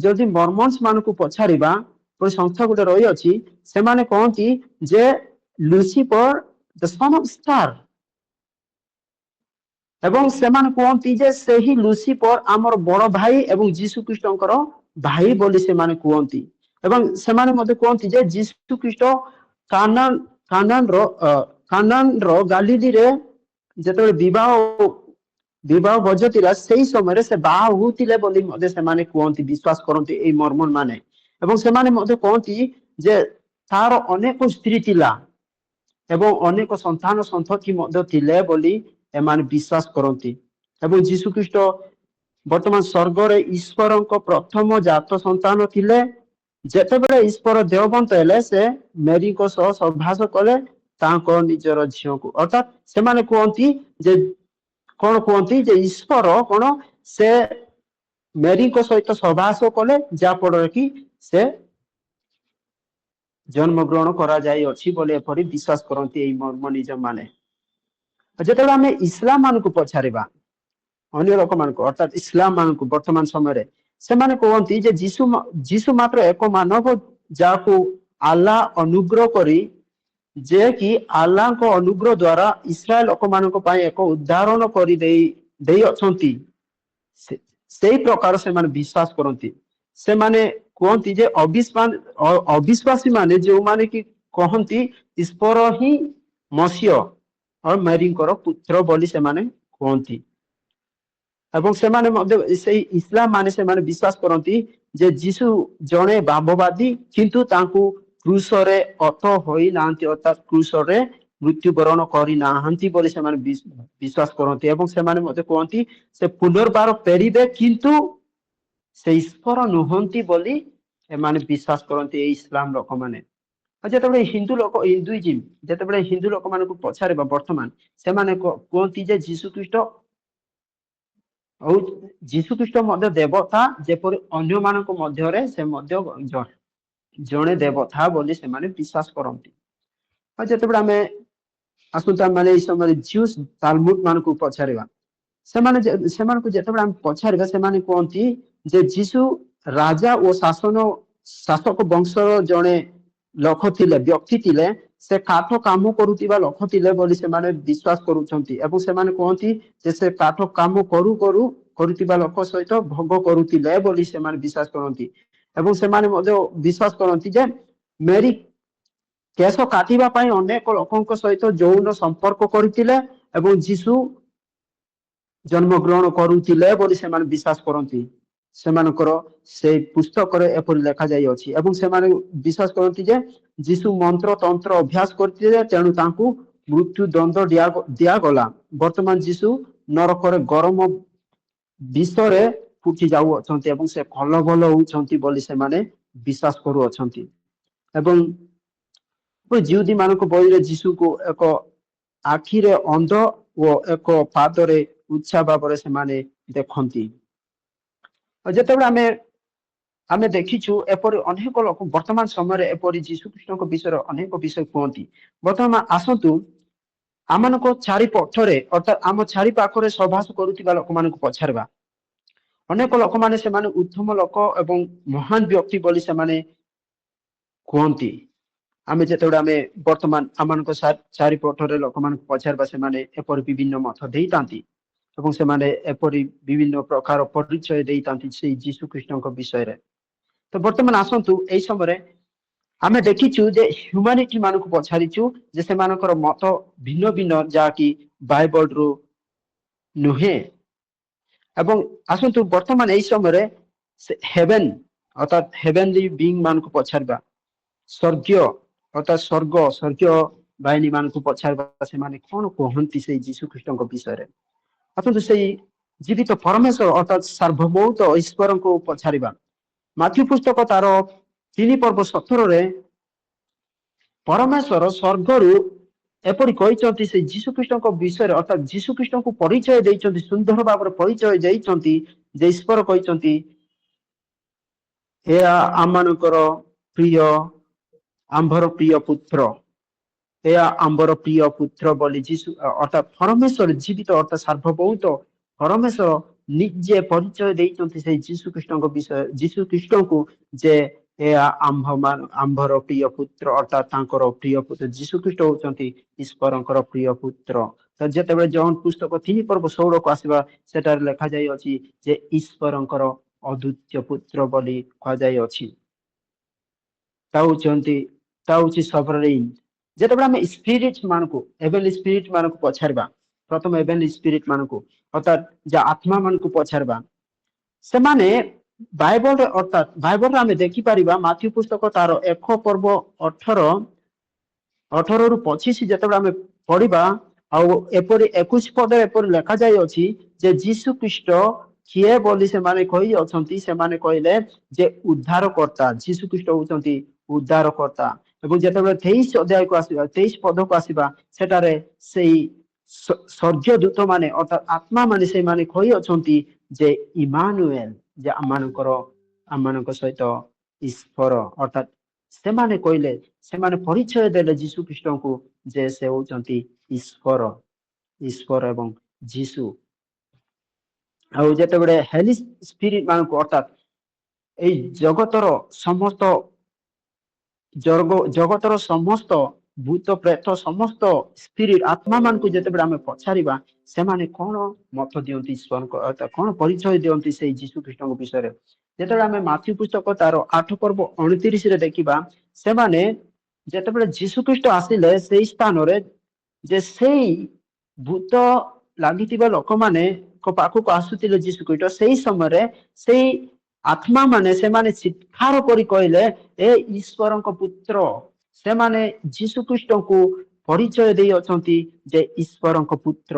ଯଦି ମର୍ମନ୍ସ ମାନଙ୍କୁ ପଚାରିବା, ଗୋଟେ ସଂସ୍ଥା ଗୋଟେ ରହିଅଛି, ସେମାନେ କହନ୍ତି ଯେ Lucifer the son of star, ଏବଂ ସେମାନେ କୁହନ୍ତି ଯେ ସେହି ଲୁସିଫର ଆମର ବଡ ଭାଇ ଏବଂ ଯୀଶୁ ଖ୍ରୀଷ୍ଟଙ୍କର ଭାଇ ବୋଲି ସେମାନେ କୁହନ୍ତି। ଏବଂ ସେମାନେ ମଧ୍ୟ କୁହନ୍ତି ଯେ ଯୀଶୁ ଖ୍ରୀଷ୍ଟ କାନାନର ଗାଲିଲୀରେ ଯେତେବେଳେ ବିବାହ ଭୋଜ ଥିଲା, ସେଇ ସମୟରେ ସେ ବାହା ହଉଥିଲେ ବୋଲି ମଧ୍ୟ ସେମାନେ କୁହନ୍ତି, ବିଶ୍ୱାସ କରନ୍ତି ଏଇ ମର୍ମନ ମାନେ। ଏବଂ ସେମାନେ ମଧ୍ୟ କହନ୍ତି ଯେ ତାର ଅନେକ ସ୍ତ୍ରୀ ଥିଲା ଏବଂ ଅନେକ ସନ୍ତାନ ସନ୍ତତି ମଧ୍ୟ ଥିଲେ ବୋଲି ଏମାନେ ବିଶ୍ୱାସ କରନ୍ତି। ଏବଂ ଯୀଶୁ ଖ୍ରୀଷ୍ଟ ବର୍ତ୍ତମାନ ସ୍ୱର୍ଗରେ ଈଶ୍ୱରଙ୍କ ପ୍ରଥମ ଜାତ ସନ୍ତାନ ଥିଲେ। ଯେତେବେଳେ ଈଶ୍ୱର ଦେବବନ୍ତ ହେଲେ, ସେ ମେରୀଙ୍କ ସହ ସହବାସ କଲେ ତାଙ୍କ ନିଜର ଝିଅକୁ। ଅର୍ଥାତ ସେମାନେ କୁହନ୍ତି ଯେ କଣ କୁହନ୍ତି ଯେ ଈଶ୍ୱର କଣ ସେ ମେରୀଙ୍କ ସହିତ ସହବାସ କଲେ, ଯାହା ଫଳରେ କି ସେ ଜନ୍ମ ଗ୍ରହଣ କରାଯାଇଅଛି ବୋଲି ଏପରି ବିଶ୍ୱାସ କରନ୍ତି ଏଇ ମର୍ମନିଜମ ମାନେ। ଯେତେବେଳେ ଆମେ ଇସଲାମ ମାନଙ୍କୁ ପଚାରିବା, ଅନ୍ୟ ଲୋକମାନଙ୍କୁ ଅର୍ଥାତ ଇସଲାମ ମାନଙ୍କୁ ବର୍ତ୍ତମାନ ସମୟରେ, ସେମାନେ କୁହନ୍ତି ଯେ ଯୀଶୁ ମାତ୍ର ଏକ ମାନବ ଯାହାକୁ ଆଲ୍ଲାହ ଅନୁଗ୍ରହ କରି, ଯେ କି ଆଲ୍ଲାହଙ୍କ ଅନୁଗ୍ରହ ଦ୍ଵାରା ଇସ୍ରାଏଲ ଲୋକମାନଙ୍କ ପାଇଁ ଏକ ଉଦାହରଣ କରି ଦେଇଅଛନ୍ତି, ସେଇ ପ୍ରକାର ସେମାନେ ବିଶ୍ୱାସ କରନ୍ତି। ସେମାନେ କୁହନ୍ତି ଯେ ଅବିଶ୍ୱାସୀ ମାନେ ଯେଉଁମାନେ କି କହନ୍ତି ଈଶ୍ୱର ହିଁ ମସିହ ମେରୀଙ୍କର ପୁତ୍ର ବୋଲି ସେମାନେ କୁହନ୍ତି। ଏବଂ ସେମାନେ ମଧ୍ୟ ସେଇ ଇସଲାମ ମାନେ ସେମାନେ ବିଶ୍ୱାସ କରନ୍ତି ଯେ ଯୀଶୁ ଜଣେ ଭାବବାଦୀ, କିନ୍ତୁ ତାଙ୍କୁ କ୍ରୁଶରେ ଅତ ହୋଇନାହାନ୍ତି, ଅର୍ଥାତ କ୍ରୁଶରେ ମୃତ୍ୟୁବରଣ କରିନାହାନ୍ତି ବୋଲି ସେମାନେ ବିଶ୍ୱାସ କରନ୍ତି। ଏବଂ ସେମାନେ ମଧ୍ୟ କୁହନ୍ତି ସେ ପୁନର୍ବାର ଫେରିବେ, କିନ୍ତୁ ସେ ଈଶ୍ୱର ନୁହନ୍ତି ବୋଲି ଏମାନେ ବିଶ୍ୱାସ କରନ୍ତି ଏଇ ଇସଲାମ ଲୋକମାନେ। ଆଉ ଯେତେବେଳେ ହିନ୍ଦୁଇଜିମ ଯେତେବେଳେ ହିନ୍ଦୁ ଲୋକମାନଙ୍କୁ ପଚାରିବା, ବର୍ତ୍ତମାନ ସେମାନେ କୁହନ୍ତି ଯେ ଯୀଶୁ ଖ୍ରୀଷ୍ଟ ମଧ୍ୟ ଦେବତା, ଯେପରି ଅନ୍ୟମାନଙ୍କ ମଧ୍ୟରେ ସେ ମଧ୍ୟ ଜଣେ ଦେବତା ବୋଲି ସେମାନେ ବିଶ୍ୱାସ କରନ୍ତି। ଆଉ ଯେତେବେଳେ ଆମେ ଆସନ୍ତୁ ମାନେ ଏଇ ସମୟରେ ଜିଉସ୍ ତାଲମୁଡ ମାନଙ୍କୁ ପଚାରିବା, ସେମାନଙ୍କୁ ଯେତେବେଳେ ଆମେ ପଚାରିବା, ସେମାନେ କୁହନ୍ତି ଯେ ଯୀଶୁ ରାଜା ଓ ଶାସକ ବଂଶର ଜଣେ ବ୍ୟକ୍ତି ଥିଲେ, ସେ କାଠ କାମ କରୁଥିବା ଲୋକ ଥିଲେ ବୋଲି ସେମାନେ ବିଶ୍ୱାସ କରୁଛନ୍ତି। ଏବଂ ସେମାନେ କୁହନ୍ତି ଯେ ସେ କାଠ କାମ କରୁଥିବା ଲୋକ ସହିତ ଭୋଗ କରୁଥିଲେ ବୋଲି ସେମାନେ ବିଶ୍ୱାସ କରନ୍ତି। ଏବଂ ସେମାନେ ମଧ୍ୟ ବିଶ୍ୱାସ କରନ୍ତି ଯେ ମେରୀ କେଶ କାଟିବା ପାଇଁ ଅନେକ ଲୋକଙ୍କ ସହିତ ଯୌନ ସମ୍ପର୍କ କରିଥିଲେ ଏବଂ ଯୀଶୁ ଜନ୍ମ ଗ୍ରହଣ କରୁଥିଲେ ବୋଲି ସେମାନେ ବିଶ୍ୱାସ କରନ୍ତି। ସେମାନଙ୍କର ସେଇ ପୁସ୍ତକରେ ଏପରି ଲେଖାଯାଇଅଛି। ଏବଂ ସେମାନେ ବିଶ୍ୱାସ କରନ୍ତି ଯେ ଯୀଶୁ ମନ୍ତ୍ର ତନ୍ତ୍ର ଅଭ୍ୟାସ କରିଥିଲେ, ତେଣୁ ତାଙ୍କୁ ମୃତ୍ୟୁ ଦଣ୍ଡ ଦିଆଗଲା। ବର୍ତ୍ତମାନ ଯୀଶୁ ନରକରେ ଗରମ ବିଷରେ ଫୁଟି ଯାଉଅଛନ୍ତି ଏବଂ ସେ ଭଲ ହଉଛନ୍ତି ବୋଲି ସେମାନେ ବିଶ୍ୱାସ କରୁଅଛନ୍ତି। ଏବଂ ଜିହୁଦୀ ମାନଙ୍କ ବହିରେ ଯୀଶୁକୁ ଏକ ଆଖିରେ ଅନ୍ଧ ଓ ଏକ ପାଦରେ ଉଚ୍ଚା ଭାବରେ ସେମାନେ ଦେଖନ୍ତି। ଯେତେବେଳେ ଆମେ ଦେଖିଛୁ ଏପରି ଅନେକ ଲୋକ ବର୍ତ୍ତମାନ ସମୟରେ ଏପରି ଯୀଶୁ ଖ୍ରୀଷ୍ଟଙ୍କ ବିଷୟରେ ଅନେକ ବିଷୟ କୁହନ୍ତି। ବର୍ତ୍ତମାନ ଆସନ୍ତୁ ଆମମାନଙ୍କ ଚାରିପଟରେ, ଅର୍ଥାତ ଆମ ଚାରି ପାଖରେ ସହବାସ କରୁଥିବା ଲୋକମାନଙ୍କୁ ପଚାରିବା। ଅନେକ ଲୋକମାନେ ସେମାନେ ଉତ୍ତମ ଲୋକ ଏବଂ ମହାନ ବ୍ୟକ୍ତି ବୋଲି ସେମାନେ କୁହନ୍ତି। ଆମେ ବର୍ତ୍ତମାନ ଆମମାନଙ୍କ ଚାରିପଟରେ ଲୋକମାନଙ୍କୁ ପଚାରିବା, ସେମାନେ ଏପରି ବିଭିନ୍ନ ମତ ଦେଇଥାନ୍ତି ଏବଂ ସେମାନେ ଏପରି ବିଭିନ୍ନ ପ୍ରକାର ପରିଚୟ ଦେଇଥାନ୍ତି ସେଇ ଯୀଶୁ ଖ୍ରୀଷ୍ଟଙ୍କ ବିଷୟରେ। ତ ବର୍ତ୍ତମାନ ଆସନ୍ତୁ ଏଇ ସମୟରେ ଆମେ ଦେଖିଛୁ ଯେ ହ୍ୟୁମାନିଟି ମାନଙ୍କୁ ପଚାରିଛୁ ଯେ ସେମାନଙ୍କର ମତ ଭିନ୍ନ ଭିନ୍ନ, ଯାହାକି ବାଇବଲରୁ ନୁହେଁ। ଏବଂ ଆସନ୍ତୁ ବର୍ତ୍ତମାନ ଏଇ ସମୟରେ ଅର୍ଥାତ ହେଭେନଲି ବିଙ୍ଗ ମାନଙ୍କୁ ପଚାରିବା, ସ୍ୱର୍ଗୀୟ ବାହିନୀ ମାନଙ୍କୁ ପଚାରିବା, ସେମାନେ କଣ କୁହନ୍ତି ସେଇ ଯୀଶୁ ଖ୍ରୀଷ୍ଟଙ୍କ ବିଷୟରେ। ଆସନ୍ତୁ ସେଇ ଜୀବିତ ପରମେଶ୍ୱର ଅର୍ଥାତ ସାର୍ବଭୌମ ଈଶ୍ୱରଙ୍କୁ ପଚାରିବା। ମାଥ୍ୟୁ ପୁସ୍ତକ ତାର 3:17 ପରମେଶ୍ୱର ସ୍ୱର୍ଗରୁ ଏପରି କହିଛନ୍ତି ସେ ଯୀଶୁ ଖ୍ରୀଷ୍ଟଙ୍କ ବିଷୟରେ, ଅର୍ଥାତ ଯୀଶୁ ଖ୍ରୀଷ୍ଟଙ୍କୁ ପରିଚୟ ଦେଇଛନ୍ତି, ସୁନ୍ଦର ଭାବରେ ପରିଚୟ ଦେଇଛନ୍ତି ଯେ ଈଶ୍ୱର କହିଛନ୍ତି ଏହା ଆମମାନଙ୍କର ପ୍ରିୟ ଆମ୍ଭର ପ୍ରିୟ ପୁତ୍ର, ଏହା ଆମ୍ଭର ପ୍ରିୟ ପୁତ୍ର ବୋଲି ଯୀଶୁ ଅର୍ଥାତ୍ ପରମେଶ୍ୱର ଜୀବିତ ଅର୍ଥାତ୍ ସାର୍ବଭୌମ ପରମେଶ୍ୱର ନିଜେ ପରିଚୟ ଦେଇଛନ୍ତି ସେଇ ଯୀଶୁ ଖ୍ରୀଷ୍ଟଙ୍କ ବିଷୟ ଯୀଶୁ ଖ୍ରୀଷ୍ଟଙ୍କୁ ଯେ ଏହା ଆମ୍ଭର ପ୍ରିୟ ପୁତ୍ର ଅର୍ଥାତ୍ ତାଙ୍କର ପ୍ରିୟ ପୁତ୍ର ଯୀଶୁ ଖ୍ରୀଷ୍ଟ ହଉଛନ୍ତି ଈଶ୍ୱରଙ୍କର ପ୍ରିୟ ପୁତ୍ର। ତ ଯେତେବେଳେ ଜହନ ପୁସ୍ତକ 3:16 ଆସିବା ସେଠାରେ ଲେଖାଯାଇଅଛି ଯେ ଈଶ୍ୱରଙ୍କର ଅଦ୍ୱିତୀୟ ପୁତ୍ର ବୋଲି କୁହାଯାଇଅଛି। ତା ହଉଛି ସଭରେନ୍। ଯେତେବେଳେ ଆମେ ସ୍ପିରିଟ ମାନଙ୍କୁ ଏଭେଲି ସ୍ପିରିଟ ମାନଙ୍କୁ ପଚାରିବା, ପ୍ରଥମେ ଏଭେଲି ସ୍ପିରିଟ ମାନଙ୍କୁ ଅର୍ଥାତ୍ ଯେ ଆତ୍ମା ମାନଙ୍କୁ ପଚାରିବା, ସେମାନେ ବାଇବଲରେ ଅର୍ଥାତ୍ ବାଇବଲରେ ଆମେ ଦେଖିପାରିବା ମାଥ୍ୟୁ ପୁସ୍ତକ ତାର 1:18-25 ଯେତେବେଳେ ଆମେ ପଢିବା ଆଉ ଏପରି 21 ପଦରେ ଏପରି ଲେଖାଯାଇଅଛି ଯେ ଯୀଶୁ ଖ୍ରୀଷ୍ଟ କିଏ ବୋଲି ସେମାନେ କହି ଅଛନ୍ତି। ସେମାନେ କହିଲେ ଯେ ଉଦ୍ଧାରକର୍ତ୍ତା, ଯୀଶୁ ଖ୍ରୀଷ୍ଟ ହଉଛନ୍ତି ଉଦ୍ଧାରକର୍ତ୍ତା। ଏବଂ ଯେତେବେଳେ 23 ଅଧ୍ୟାୟକୁ ଆସିବା 23 ପଦକୁ ଆସିବା ସେଠାରେ ସେଇ ସ୍ୱର୍ଗଦୂତ ମାନେ ଅର୍ଥାତ୍ ଆତ୍ମା ମାନେ ସେମାନେ କହି ଅଛନ୍ତି ଯେ ଇମାନୁଏଲ, ଯେ ଆମମାନଙ୍କ ସହିତ ଈଶ୍ୱର ଅର୍ଥାତ୍ ସେମାନେ କହିଲେ, ସେମାନେ ପରିଚୟ ଦେଲେ ଯୀଶୁ ଖ୍ରୀଷ୍ଟଙ୍କୁ ଯେ ସେ ହଉଛନ୍ତି ଈଶ୍ୱର ଏବଂ ଯୀଶୁ। ଆଉ ଯେତେବେଳେ ହେଲି ସ୍ପିରିଟ ମାନଙ୍କୁ ଅର୍ଥାତ୍ ଏଇ ଜଗତର ସମସ୍ତ ଭୂତ ପ୍ରେତ ସମସ୍ତ ସ୍ପିରିଟ ଆତ୍ମା ମାନଙ୍କୁ ଯେତେବେଳେ ଆମେ ପଚାରିବା ସେମାନେ କଣ ମତ ଦିଅନ୍ତି ଈଶ୍ୱରଙ୍କ କଣ ପରିଚୟ ଦିଅନ୍ତି ସେଇ ଯୀଶୁ ଖ୍ରୀଷ୍ଟଙ୍କ ବିଷୟରେ। ଯେତେବେଳେ ଆମେ ମାଥ୍ୟୁ ପୁସ୍ତକ ତାର 8:29 ଦେଖିବା, ସେମାନେ ଯେତେବେଳେ ଯୀଶୁ ଖ୍ରୀଷ୍ଟ ଆସିଲେ ସେଇ ସ୍ଥାନରେ ଯେ ସେଇ ଭୂତ ଲାଗିଥିବା ଲୋକମାନଙ୍କ ପାଖକୁ ଆସୁଥିଲେ ଯୀଶୁ ଖ୍ରୀଷ୍ଟ, ସେଇ ସମୟରେ ସେଇ ଆତ୍ମା ମାନେ ସେମାନେ ଚିତ୍କାର କରି କହିଲେ ଏ ଈଶ୍ୱରଙ୍କ ପୁତ୍ର। ସେମାନେ ଯୀଶୁ ଖ୍ରୀଷ୍ଟଙ୍କୁ ପରିଚୟ ଦେଇ ଅଛନ୍ତି ଯେ ଈଶ୍ୱରଙ୍କ ପୁତ୍ର।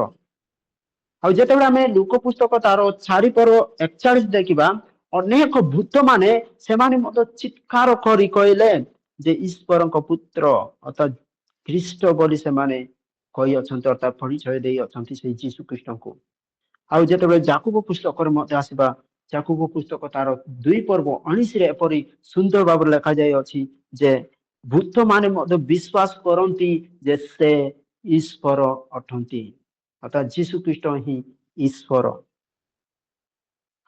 ଆଉ ଯେତେବେଳେ ଆମେ ଲୁକ ପୁସ୍ତକ ତାର 4:41 ଦେଖିବା, ଅନେକ ଭୂତ ମାନେ ସେମାନେ ମଧ୍ୟ ଚିତ୍କାର କରି କହିଲେ ଯେ ଈଶ୍ୱରଙ୍କ ପୁତ୍ର ଅର୍ଥାତ୍ ଖ୍ରୀଷ୍ଟ ବୋଲି ସେମାନେ କହି ଅଛନ୍ତି ଅର୍ଥାତ୍ ପରିଚୟ ଦେଇ ଅଛନ୍ତି ସେଇ ଯୀଶୁ ଖ୍ରୀଷ୍ଟଙ୍କୁ। ଆଉ ଯେତେବେଳେ ଯାକୁବ ପୁସ୍ତକରେ ମଧ୍ୟ ଆସିବା, ଯାକୁବ ପୁସ୍ତକ ତାର 2:19 ଏପରି ସୁନ୍ଦର ଭାବରେ ଲେଖାଯାଇଅଛି ଯେ ଭୂତ ମାନେ ମଧ୍ୟ ବିଶ୍ୱାସ କରନ୍ତି ଯେ ସେ ଈଶ୍ୱର ଅଟନ୍ତି ଅର୍ଥାତ୍ ଯୀଶୁ ଖ୍ରୀଷ୍ଟ ହିଁ ଈଶ୍ୱର।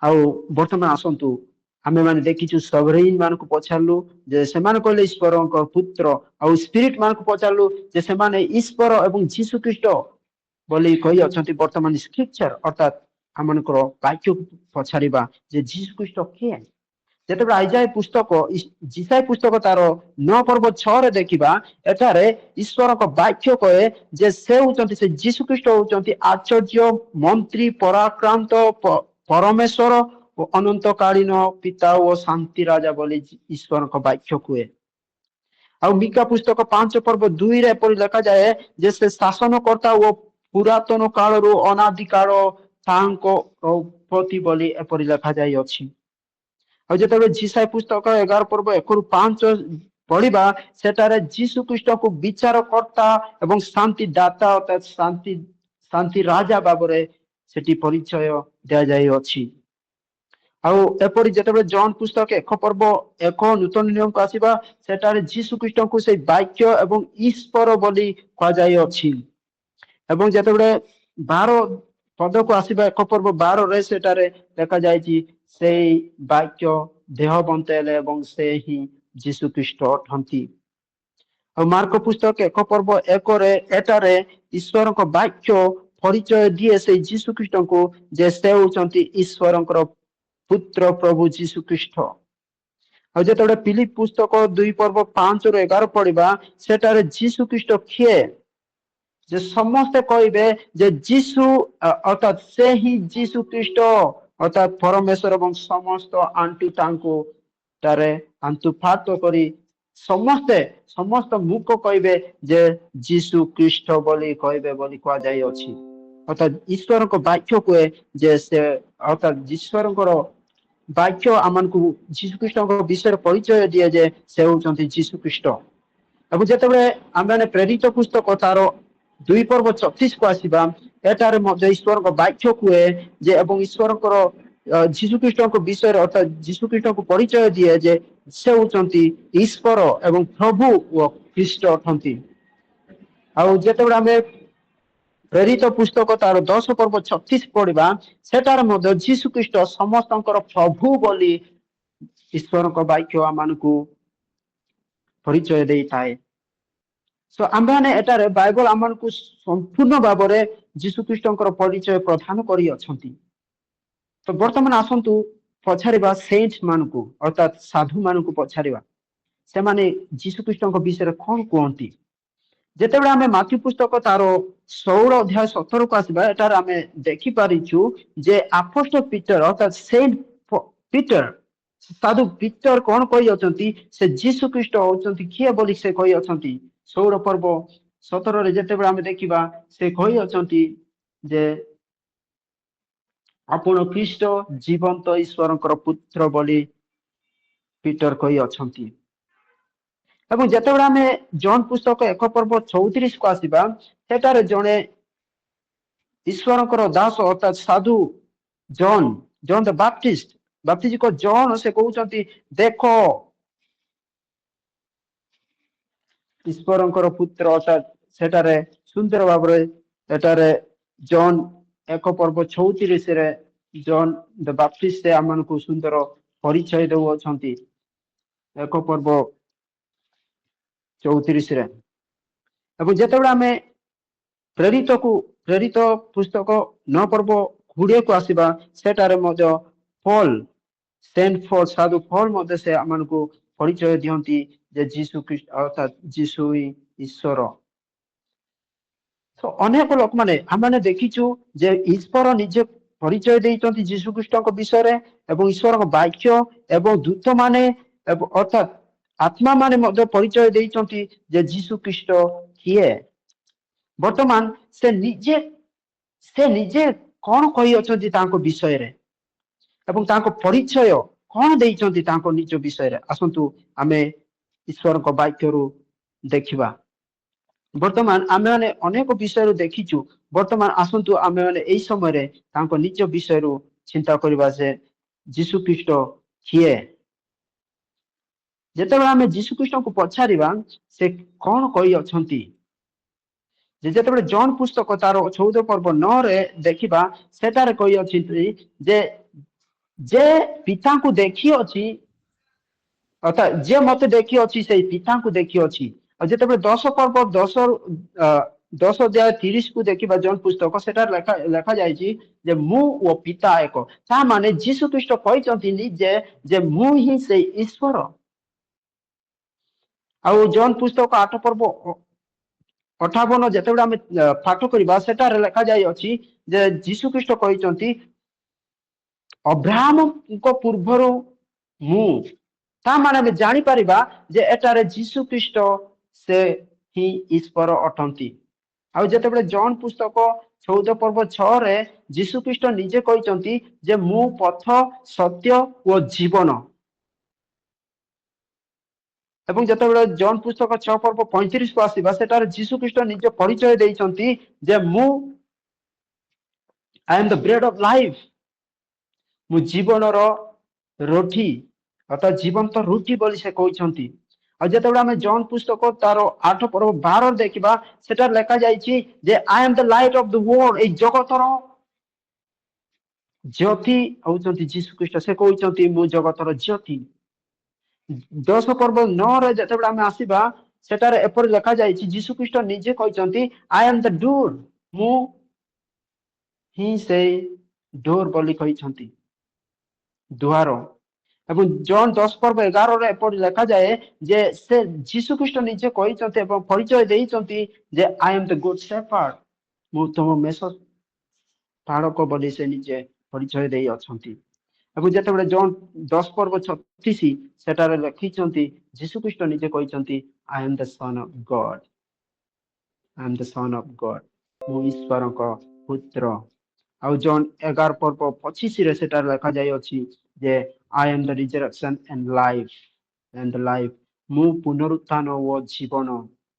ଆଉ ବର୍ତ୍ତମାନ ଆସନ୍ତୁ, ଆମେ ମାନେ ଦେଖିଛୁ ସଭରେନ୍ ମାନଙ୍କୁ ପଚାରିଲୁ ଯେ ସେମାନେ କହିଲେ ଈଶ୍ୱରଙ୍କ ପୁତ୍ର, ଆଉ ସ୍ପିରିଟ ମାନଙ୍କୁ ପଚାରିଲୁ ଯେ ସେମାନେ ଈଶ୍ୱର ଏବଂ ଯୀଶୁ ଖ୍ରୀଷ୍ଟ ବୋଲି କହି ଅଛନ୍ତି। ବର୍ତ୍ତମାନ ସ୍କ୍ରିପଚର ଅର୍ଥାତ୍ ଆମମାନଙ୍କର ବାକ୍ୟକୁ ପଚାରିବା ଯେ ଯୀଶୁ ଖ୍ରୀଷ୍ଟ କିଏ। ଯେତେବେଳେ ଯିଶାୟ ପୁସ୍ତକ ତାର 9:6 ଦେଖିବା, ଏଠାରେ ଈଶ୍ୱରଙ୍କ ବାକ୍ୟ କହେ ଯେ ସେ ହଉଛନ୍ତି ସେ ଯୀଶୁ ଖ୍ରୀଷ୍ଟ ହଉଛନ୍ତି ଆଶ୍ଚର୍ଯ୍ୟ ମନ୍ତ୍ରୀ, ପରାକ୍ରାନ୍ତ ପରମେଶ୍ୱର ଓ ଅନନ୍ତକାଳୀନ ପିତା ଓ ଶାନ୍ତି ରାଜା ବୋଲି ଈଶ୍ୱରଙ୍କ ବାକ୍ୟ କୁହେ। ଆଉ ମିକା ପୁସ୍ତକ 5:2 ଏପରି ଲେଖାଯାଏ ଯେ ସେ ଶାସନ କର୍ତ୍ତା ଓ ପୁରାତନ କାଳରୁ ଅନାଦି କାଳ ତାଙ୍କ ପ୍ରତି ବୋଲି ଏପରି ଲେଖାଯାଇଅଛି। ଆଉ ଯେତେବେଳେ ଯିଶାୟ ପୁସ୍ତକ 11:1-5 ପଢିବା, ସେଠାରେ ଯୀଶୁ ଖ୍ରୀଷ୍ଟଙ୍କୁ ବିଚାର କର୍ତ୍ତା ଏବଂ ଶାନ୍ତି ଦାତା ଅର୍ଥାତ୍ ଶାନ୍ତି ରାଜା ଭାବରେ ସେଠି ପରିଚୟ ଦିଆଯାଇଅଛି। ଆଉ ଏପରି ଯେତେବେଳେ ଜହନ ପୁସ୍ତକ 1:1 ନୂତନ ନିୟମକୁ ଆସିବା, ସେଠାରେ ଯୀଶୁ ଖ୍ରୀଷ୍ଟଙ୍କୁ ସେଇ ବାକ୍ୟ ଏବଂ ଈଶ୍ୱର ବୋଲି କୁହାଯାଇଅଛି। ଏବଂ ଯେତେବେଳେ 12 ପଦକୁ ଆସିବା 1:12 ସେଠାରେ ଲେଖାଯାଇଛି ସେଇ ବାକ୍ୟ ଦେହବନ୍ତ ହେଲେ ଏବଂ ସେ ହିଁ ଯୀଶୁ ଖ୍ରୀଷ୍ଟ ଅଟନ୍ତି। ଆଉ ମାର୍କ ପୁସ୍ତକ 1:1 ଏଠାରେ ଈଶ୍ୱରଙ୍କ ବାକ୍ୟ ପରିଚୟ ଦିଏ ସେଇ ଯୀଶୁ ଖ୍ରୀଷ୍ଟଙ୍କୁ ଯେ ସେ ହଉଛନ୍ତି ଈଶ୍ୱରଙ୍କର ପୁତ୍ର ପ୍ରଭୁ ଯୀଶୁ ଖ୍ରୀଷ୍ଟ। ଆଉ ଯେତେବେଳେ ଫିଲିପ ପୁସ୍ତକ 2:5-11 ପଢିବା, ସେଠାରେ ଯୀଶୁ ଖ୍ରୀଷ୍ଟ କିଏ ଯେ ସମସ୍ତେ କହିବେ ଯେ ଯୀଶୁ ଅର୍ଥାତ୍ ସେ ହିଁ ଯୀଶୁ ଖ୍ରୀଷ୍ଟ ଅର୍ଥାତ୍ ପରମେଶ୍ୱର ଏବଂ ସମସ୍ତ ଆଣ୍ଟୁ ତାଙ୍କୁ ଠାରେ ଆଣ୍ଠୁପାତ କରି ସମସ୍ତ ମୁଖ କହିବେ ଯେ ଯୀଶୁ ଖ୍ରୀଷ୍ଟ ବୋଲି କହିବେ ବୋଲି କୁହାଯାଇଅଛି। ଅର୍ଥାତ୍ ଈଶ୍ୱରଙ୍କ ବାକ୍ୟ କୁହେ ଯେ ସେ ଅର୍ଥାତ୍ ଈଶ୍ୱରଙ୍କର ବାକ୍ୟ ଆମମାନଙ୍କୁ ଯୀଶୁଖ୍ରୀଷ୍ଟଙ୍କ ବିଷୟରେ ପରିଚୟ ଦିଏ ଯେ ସେ ହଉଛନ୍ତି ଯୀଶୁ ଖ୍ରୀଷ୍ଟ। ଏବଂ ଯେତେବେଳେ ଆମେମାନେ ପ୍ରେରିତ ପୁସ୍ତକ ତାର 2:34 ଆସିବା, ଏଠାରେ ମଧ୍ୟ ଈଶ୍ୱରଙ୍କ ବାକ୍ୟ କୁହେ ଯେ ଏବଂ ଈଶ୍ୱରଙ୍କର ଯୀଶୁଖ୍ରୀଷ୍ଟଙ୍କ ବିଷୟରେ ଅର୍ଥାତ୍ ଯୀଶୁଖ୍ରୀଷ୍ଟଙ୍କୁ ପରିଚୟ ଦିଏ ଯେ ସେ ହେଉଛନ୍ତି ଈଶ୍ୱର ଏବଂ ପ୍ରଭୁ ଓ ଖ୍ରୀଷ୍ଟ ଅଟନ୍ତି। ଆଉ ଯେତେବେଳେ ଆମେ ପ୍ରେରିତ ପୁସ୍ତକ ତାର 10 ପର୍ବ 36 ପଢିବା, ସେଠାରେ ମଧ୍ୟ ଯୀଶୁଖ୍ରୀଷ୍ଟ ସମସ୍ତଙ୍କର ପ୍ରଭୁ ବୋଲି ଈଶ୍ୱରଙ୍କ ବାକ୍ୟ ଆମମାନଙ୍କୁ ପରିଚୟ ଦେଇଥାଏ। ଆମ୍ଭେମାନେ ଏଠାରେ ବାଇବଲ ଆମମାନଙ୍କୁ ସମ୍ପୂର୍ଣ୍ଣ ଭାବରେ ଯୀଶୁଖ୍ରୀଷ୍ଟଙ୍କର ପରିଚୟ ପ୍ରଦାନ କରିଅଛନ୍ତି। ତ ବର୍ତ୍ତମାନ ଆସନ୍ତୁ ପଚାରିବା ସେଣ୍ଟ ମାନଙ୍କୁ ଅର୍ଥାତ୍ ସାଧୁ ମାନଙ୍କୁ ପଚାରିବା, ସେମାନେ ଯୀଶୁଖ୍ରୀଷ୍ଟଙ୍କ ବିଷୟରେ କଣ କୁହନ୍ତି। ଯେତେବେଳେ ଆମେ ମାଥ୍ୟୁ ପୁସ୍ତକ ତାର 16 ଅଧ୍ୟାୟ 17କୁ ଆସିବା, ଏଠାରେ ଆମେ ଦେଖିପାରିଛୁ ଯେ ଆପୋଷ୍ଟଲ ପିଟର ଅର୍ଥାତ୍ ସେଣ୍ଟ ପିଟର, ସାଧୁ ପିଟର କଣ କହିଅଛନ୍ତି, ସେ ଯୀଶୁଖ୍ରୀଷ୍ଟ ହଉଛନ୍ତି କିଏ ବୋଲି ସେ କହିଅଛନ୍ତି। 16 ପର୍ବ 17ରେ ଯେତେବେଳେ ଆମେ ଦେଖିବା, ସେ କହିଅଛନ୍ତି ଯେ ଆପଣ ଖ୍ରୀଷ୍ଟ ଜୀବନ୍ତ ଈଶ୍ୱରଙ୍କର ପୁତ୍ର ବୋଲି ପିଟର କହିଅଛନ୍ତି। ଏବଂ ଯେତେବେଳେ ଆମେ ଜନ ପୁସ୍ତକ 1 ପର୍ବ 34କୁ ଆସିବା, ସେଠାରେ ଜଣେ ଈଶ୍ୱରଙ୍କର ଦାସ ଅର୍ଥାତ୍ ସାଧୁ ଜନ ଦ ବାପ୍ତିଷ୍ଟ ଜନ ସେ କହୁଛନ୍ତି, ଦେଖ ଈଶ୍ୱରଙ୍କର ପୁତ୍ର। ଅର୍ଥାତ୍ ସେଠାରେ ସୁନ୍ଦର ଭାବରେ ଏଠାରେ ଜନ 1 ପର୍ବ 34ରେ ଜନ ଦ ବାପ୍ତିଷ୍ଟ ଆମମାନଙ୍କୁ ସୁନ୍ଦର ପରିଚୟ ଦେଉଅଛନ୍ତି। 1 ପର୍ବ 34ରେ ଏବଂ ଯେତେବେଳେ ଆମେ ପ୍ରେରିତ ପୁସ୍ତକ 9 ପର୍ବ 20କୁ ଆସିବା, ସେଠାରେ ମଧ୍ୟ ପଲ ସେଣ୍ଟ ପଲ ସାଧୁ ପଲ ମଧ୍ୟ ସେ ଆମମାନଙ୍କୁ ପରିଚୟ ଦିଅନ୍ତି ଯେ ଯୀଶୁଖ୍ରୀଷ୍ଟ ଅର୍ଥାତ୍ ଯୀଶୁ ହିଁ ଈଶ୍ୱର। ଅନେକ ଲୋକମାନେ ଆମମାନେ ଦେଖିଛୁ ଯେ ଈଶ୍ୱର ନିଜେ ପରିଚୟ ଦେଇଛନ୍ତି ଯୀଶୁଖ୍ରୀଷ୍ଟଙ୍କ ବିଷୟରେ, ଏବଂ ଈଶ୍ୱରଙ୍କ ବାକ୍ୟ ଏବଂ ଦୂତ ମାନେ ଅର୍ଥାତ୍ ଆତ୍ମା ମାନେ ମଧ୍ୟ ପରିଚୟ ଦେଇଛନ୍ତି ଯେ ଯୀଶୁଖ୍ରୀଷ୍ଟ କିଏ। ବର୍ତ୍ତମାନ ସେ ନିଜେ କଣ କହିଅଛନ୍ତି ତାଙ୍କ ବିଷୟରେ ଏବଂ ତାଙ୍କ ପରିଚୟ କଣ ଦେଇଛନ୍ତି ତାଙ୍କ ନିଜ ବିଷୟରେ। ଆସନ୍ତୁ ଆମେ ଈଶ୍ୱରଙ୍କ ବାକ୍ୟରୁ ଦେଖିବା। ବର୍ତ୍ତମାନ ଆମେମାନେ ଅନେକ ବିଷୟରୁ ଦେଖିଛୁ। ବର୍ତ୍ତମାନ ଆସନ୍ତୁ ଆମେମାନେ ଏଇ ସମୟରେ ତାଙ୍କ ନିଜ ବିଷୟରୁ ଚିନ୍ତା କରିବା ଯେ ଯୀଶୁଖ୍ରୀଷ୍ଟ କିଏ। ଯେତେବେଳେ ଆମେ ଯୀଶୁଖ୍ରୀଷ୍ଟଙ୍କୁ ପଚାରିବା ସେ କଣ କହିଅଛନ୍ତି, ଯେତେବେଳେ ଜନ ପୁସ୍ତକ ତାର 14 ପର୍ବ 9ରେ ଦେଖିବା, ସେଠାରେ କହିଅଛନ୍ତି ଯେ ପିତାଙ୍କୁ ଦେଖିଅଛି ଅର୍ଥାତ୍ ଯେ ମତେ ଦେଖିଅଛି ସେଇ ପିତାଙ୍କୁ ଦେଖିଅଛି। ଆଉ ଯେତେବେଳେ 10 ପର୍ବ 10 ଅଧ୍ୟାୟ 30କୁ ଦେଖିବା ଜନ ପୁସ୍ତକ, ସେଠାରେ ଲେଖାଯାଇଛି ଯେ ମୁଁ ଓ ପିତା ଏକ। ତା ମାନେ ଯୀଶୁଖ୍ରୀଷ୍ଟ କହିଛନ୍ତି ଯେ ମୁଁ ହିଁ ସେଇ ଈଶ୍ୱର। ଆଉ ଜନ ପୁସ୍ତକ 8 ପର୍ବ 58 ଯେତେବେଳେ ଆମେ ପାଠ କରିବା, ସେଠାରେ ଲେଖାଯାଇଅଛି ଯେ ଯୀଶୁଖ୍ରୀଷ୍ଟ କହିଛନ୍ତି ଅବ୍ରାହ୍ମଙ୍କ ପୂର୍ବରୁ ମୁଁ। ତା ମାନେ ଆମେ ଜାଣିପାରିବା ଯେ ଏଠାରେ ଯୀଶୁଖ୍ରୀଷ୍ଟ ସେ ହିଁ ଈଶ୍ୱର ଅଟନ୍ତି। ଆଉ ଯେତେବେଳେ ଜନ ପୁସ୍ତକ 14 ପର୍ବ 6ରେ ଯୀଶୁଖ୍ରୀଷ୍ଟ ନିଜେ କହିଛନ୍ତି ଯେ ମୁଁ ପଥ ସତ୍ୟ ଓ ଜୀବନ। ଏବଂ ଯେତେବେଳେ ଜନ ପୁସ୍ତକ 6 ପର୍ବ 35କୁ ଆସିବା, ସେଠାରେ ଯୀଶୁଖ୍ରୀଷ୍ଟ ନିଜ ପରିଚୟ ଦେଇଛନ୍ତି ଯେ ମୁଁ I am the bread of life, ମୁଁ ଜୀବନର ରୋଟି ଅର୍ଥାତ୍ ଜୀବନ୍ତ ରୁଟି ବୋଲି ସେ କହିଛନ୍ତି। ଆଉ ଯେତେବେଳେ ଆମେ ଜନ ପୁସ୍ତକ ତାର 8 ପର୍ବ 12 ଦେଖିବା, ସେଠାରେ ଲେଖାଯାଇଛି ଯେ I am the light of the world, ଏଇ ଜଗତର ଜ୍ୟୋତି ହଉଛନ୍ତି ଯୀଶୁଖ୍ରୀଷ୍ଟ। ସେ କହୁଛନ୍ତି ମୁଁ ଜଗତର ଜ୍ୟୋତି। 10 ପର୍ବ 9ରେ ଯେତେବେଳେ ଆମେ ଆସିବା, ସେଠାରେ ଏପରି ଲେଖାଯାଇଛି ଯୀଶୁଖ୍ରୀଷ୍ଟ ନିଜେ କହିଛନ୍ତି ଆଇ ଏମ୍ ଦ ଡୋର୍, ମୁଁ ହିଁ ସେଇ ଡୋର୍ ବୋଲି କହିଛନ୍ତି, ଦୁଆର। ଏବଂ ଜନ 10 ପର୍ବ 11ରେ ଏପରି ଲେଖାଯାଏ ଯେ ସେ ଯୀଶୁଖ୍ରୀଷ୍ଟ ନିଜେ କହିଛନ୍ତି ଏବଂ ପରିଚୟ ଦେଇଛନ୍ତି ଯେ I am the good shepherd, ମୁଁ ତମ ମେଷ ପାଳକ ବୋଲି ସେ ନିଜେ ପରିଚୟ ଦେଇ ଅଛନ୍ତି। ଏବଂ ଯେତେବେଳେ ଜନ 10 ପର୍ବ 36 ସେଠାରେ ଲେଖିଛନ୍ତି ଯୀଶୁଖ୍ରୀଷ୍ଟ ନିଜେ କହିଛନ୍ତି I am the son of God, I am the son of God, ମୁଁ ଈଶ୍ୱରଙ୍କ ପୁତ୍ର। ଆଉ ଜନ 11 ପର୍ବ 25ରେ ସେଠାରେ ଲେଖାଯାଇଅଛି ଯେ I am the resurrection and life, ମୁଁ ପୁନରୁତ୍ଥାନ ଓ ଜୀବନ